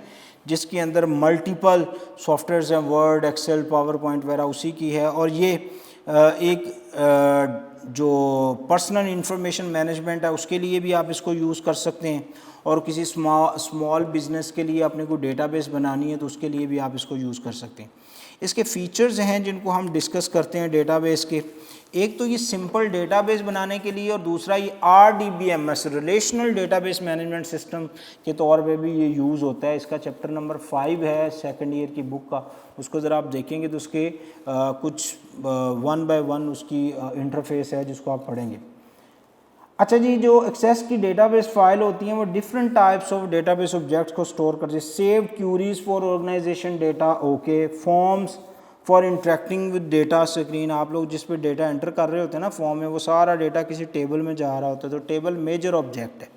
जिसके अंदर मल्टीपल सॉफ्टवेयर्स हैं, वर्ड, एक्सेल, पावर पॉइंट वगैरह उसी की है। और ये एक जो पर्सनल इंफॉर्मेशन मैनेजमेंट है उसके लिए भी आप इसको यूज़ कर सकते हैं, और किसी स्मॉल बिजनेस के लिए अपने को डेटाबेस बनानी है तो उसके लिए भी आप इसको यूज़ कर सकते हैं। इसके फीचर्स हैं जिनको हम डिस्कस करते हैं डेटाबेस के। एक तो ये सिंपल डेटाबेस बनाने के लिए, और दूसरा ये RDBMS, relational database management system के तौर पे भी ये यूज़ होता है। इसका चैप्टर नंबर 5 है सेकंड ईयर की बुक का, उसको ज़रा आप देखेंगे तो उसके कुछ 1 बाय 1 उसकी इंटरफेस है जिसको आप पढ़ेंगे। अच्छा जी, जो एक्सेस की डेटाबेस फाइल होती हैं वो different types of database objects को स्टोर करती है। Save queries for organization data, okay, forms for interacting with data screen. आप लोग जिस पे डेटा एंटर कर रहे होते हैं ना फॉर्म में, वो सारा डेटा किसी टेबल में जा रहा होता है, तो टेबल मेजर ऑब्जेक्ट है।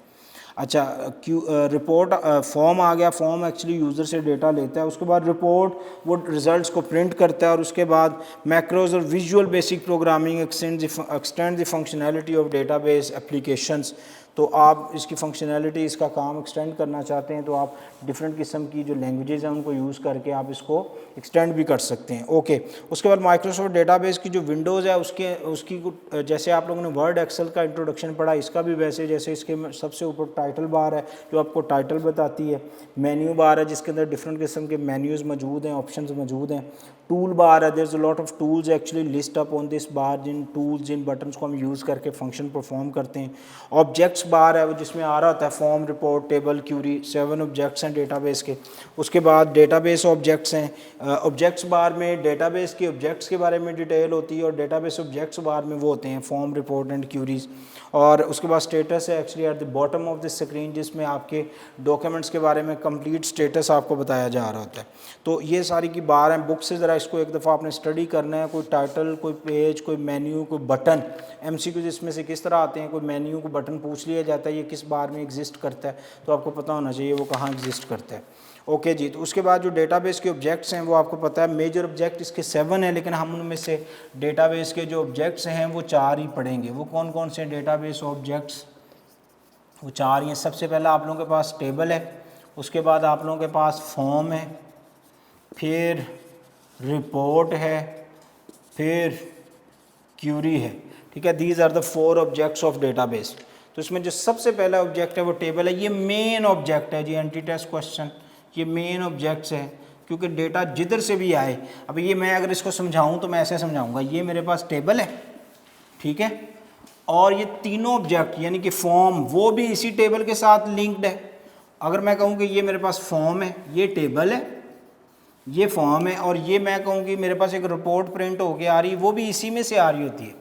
अच्छा, रिपोर्ट फॉर्म आ गया, फॉर्म एक्चुअली यूज़र से डेटा लेता है, उसके बाद रिपोर्ट वो रिजल्ट्स को प्रिंट करता है, और उसके बाद मैक्रोज और visual basic programming extend the functionality of database applications. तो आप इसकी फंक्शनैलिटी, इसका काम एक्सटेंड करना चाहते हैं तो आप डिफरेंट किस्म की जो लैंग्वेजेस हैं उनको यूज़ करके आप इसको एक्सटेंड भी कर सकते हैं। ओके, उसके बाद माइक्रोसॉफ्ट डेटाबेस की जो विंडोज़ है उसकी जैसे आप लोगों ने वर्ड एक्सेल का इंट्रोडक्शन पढ़ा, इसका भी वैसे जैसे इसके सबसे ऊपर टाइटल बार है जो आपको टाइटल बताती है, मेन्यू बार है जिसके अंदर डिफरेंट किस्म के मेन्यूज़ मौजूद हैं, ऑप्शंस मौजूद हैं, टूल बार है, there is a lot of tools actually list up on this bar, जिन टूल्स जिन बटन्स को हम यूज़ करके फंक्शन परफॉर्म करते हैं। ऑब्जेक्ट्स बार है वो जिसमें आ रहा होता है form, report, table, query, 7 objects हैं डेटाबेस के। उसके बाद डेटाबेस ऑब्जेक्ट्स हैं, ऑब्जेक्ट्स बार में डेटाबेस के ऑब्जेक्ट्स के बारे में डिटेल होती है, और डेटाबेस ऑब्जेक्ट्स बार में वो होते हैं फॉर्म, रिपोर्ट एंड क्यूरीज। और उसके बाद स्टेटस है actually at the bottom of the screen, जिसमें आपके डॉक्यूमेंट्स के बारे में कंप्लीट स्टेटस आपको बताया जा रहा होता है। तो ये सारी की बार हैं, बुक से ज़रा इसको एक दफ़ा आपने स्टडी करना है, कोई टाइटल, कोई पेज, कोई मेन्यू, कोई बटन, MCQ इसमें से किस तरह आते हैं, कोई मेन्यू को बटन पूछ लिया जाता है ये किस बार में एग्जिस्ट करता है, तो आपको पता होना चाहिए वो कहाँ एग्जिस्ट करता है। ओके जी, तो उसके बाद जो डेटाबेस के ऑब्जेक्ट्स हैं वो आपको पता है मेजर ऑब्जेक्ट इसके 7 हैं, लेकिन हम उनमें से डेटाबेस के जो ऑब्जेक्ट्स हैं वो 4 ही पढ़ेंगे। वो कौन कौन से डेटाबेस ऑब्जेक्ट्स? वो 4 ही हैं। सबसे पहला आप लोगों के पास टेबल है, उसके बाद आप लोगों के पास फॉर्म है, फिर रिपोर्ट है, फिर क्यूरी है। ठीक है, these are the 4 objects of database. तो इसमें जो सबसे पहला ऑब्जेक्ट है वो टेबल है, ये मेन ऑब्जेक्ट है जी, एंटी टेस्ट क्वेश्चन, ये मेन ऑब्जेक्ट्स है क्योंकि डेटा जिधर से भी आए, अब ये मैं अगर इसको समझाऊं तो मैं ऐसे समझाऊंगा, ये मेरे पास टेबल है, ठीक है, और ये तीनों ऑब्जेक्ट यानी कि फॉर्म वो भी इसी टेबल के साथ लिंक्ड है। अगर मैं कहूँ कि ये मेरे पास फॉर्म है, ये टेबल है, ये फॉर्म है, और ये मैं कहूँ कि मेरे पास एक रिपोर्ट प्रिंट होके आ रही है, वो भी इसी में से आ रही होती है।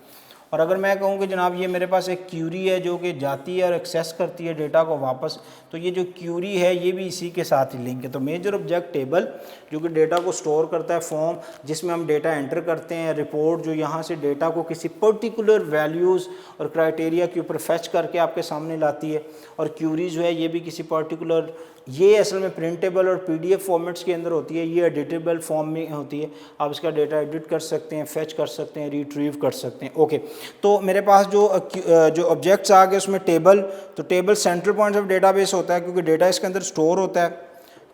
और अगर मैं कहूँ कि जनाब ये मेरे पास एक क्यूरी है जो कि जाती है और एक्सेस करती है डेटा को वापस, तो ये जो क्यूरी है ये भी इसी के साथ ही लिंक है। तो मेजर ऑब्जेक्ट टेबल जो कि डेटा को स्टोर करता है, फॉर्म जिसमें हम डेटा एंटर करते हैं, रिपोर्ट जो यहाँ से डेटा को किसी पर्टिकुलर वैल्यूज़ और क्राइटेरिया के ऊपर फैच करके आपके सामने लाती है, और क्यूरी जो है ये भी किसी पर्टिकुलर, ये असल में प्रिंटेबल और PDF फॉर्मेट्स के अंदर होती है, ये एडिटेबल फॉर्म में होती है, आप इसका डेटा एडिट कर सकते हैं, फेच कर सकते हैं, रिट्रीव कर सकते हैं। ओके, तो मेरे पास जो ऑब्जेक्ट्स आ गए उसमें टेबल, तो table central point of database होता है क्योंकि डेटा इसके अंदर स्टोर होता है।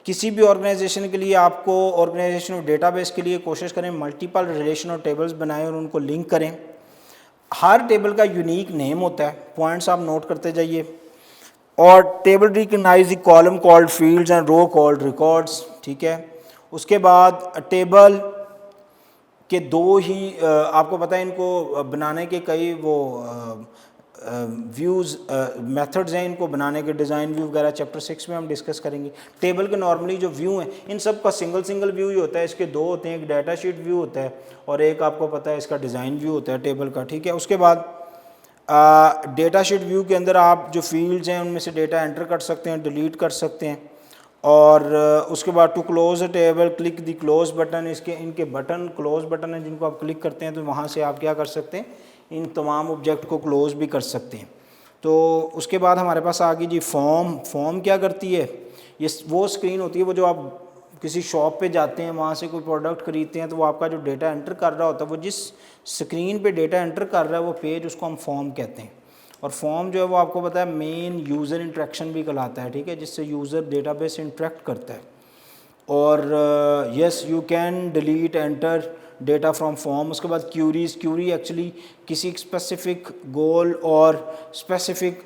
किसी भी ऑर्गेनाइजेशन के लिए आपको ऑर्गेनाइजेशन ऑफ डेटाबेस के लिए कोशिश करें मल्टीपल रिलेशन और टेबल्स बनाएं और उनको लिंक करें। हर टेबल का यूनिक नेम होता है, पॉइंट्स आप नोट करते जाइए। और table recognise the column called fields and row called records, ठीक है। उसके बाद टेबल के 2 ही आपको पता है इनको बनाने के कई वो व्यूज़ मेथड्स हैं इनको बनाने के, डिज़ाइन व्यू वगैरह चैप्टर 6 में हम डिस्कस करेंगे। टेबल के नॉर्मली जो व्यू हैं इन सब का सिंगल व्यू ही होता है, इसके 2 होते हैं, एक डाटा शीट व्यू होता है और एक आपको पता है इसका डिज़ाइन व्यू होता है टेबल का, ठीक है। उसके बाद डेटा शीट व्यू के अंदर आप जो फील्ड्स हैं उनमें से डेटा एंटर कर सकते हैं, डिलीट कर सकते हैं। और उसके बाद to close a table click the close button, इनके बटन क्लोज बटन है जिनको आप क्लिक करते हैं तो वहाँ से आप क्या कर सकते हैं, इन तमाम ऑब्जेक्ट को क्लोज भी कर सकते हैं। तो उसके बाद हमारे पास आ गई जी फॉर्म क्या करती है, ये वो स्क्रीन होती है वो जो आप किसी शॉप पे जाते हैं, वहाँ से कोई प्रोडक्ट खरीदते हैं तो वो आपका जो डेटा एंटर कर रहा होता है, वो जिस स्क्रीन पे डेटा एंटर कर रहा है वो पेज, उसको हम फॉर्म कहते हैं। और फॉर्म जो है वो आपको पता है मेन यूज़र इंटरेक्शन भी कहलाता है, ठीक है, जिससे यूज़र डेटाबेस से इंटरेक्ट करता है। और yes you can delete enter data from form. उसके बाद क्यूरी एक्चुअली किसी स्पेसिफिक गोल और स्पेसिफिक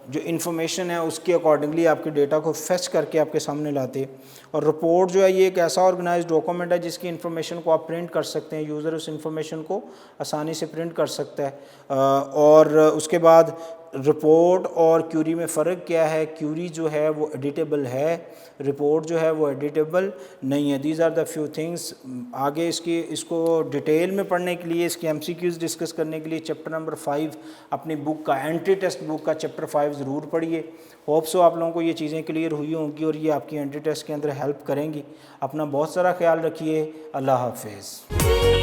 जो इन्फॉर्मेशन है उसके अकॉर्डिंगली आपके डेटा को फेच करके आपके सामने लाते हैं। और रिपोर्ट जो है ये एक ऐसा ऑर्गेनाइज्ड डॉक्यूमेंट है जिसकी इन्फॉर्मेशन को आप प्रिंट कर सकते हैं, यूज़र उस इन्फॉर्मेशन को आसानी से प्रिंट कर सकता है। और उसके बाद रिपोर्ट और क्यूरी में फ़र्क क्या है, क्यूरी जो है वो एडिटेबल है, रिपोर्ट जो है वो एडिटेबल नहीं है। These are the few things. आगे इसको डिटेल में पढ़ने के लिए, इसके MCQs डिस्कस करने के लिए चैप्टर नंबर 5 अपनी बुक का, एंट्री टेस्ट बुक का चैप्टर 5 ज़रूर पढ़िए। होप सो आप लोगों को ये चीज़ें क्लियर हुई होंगी और ये आपकी एंट्री टेस्ट के अंदर हेल्प करेंगी। अपना बहुत सारा ख्याल रखिए। अल्लाह हाफिज़।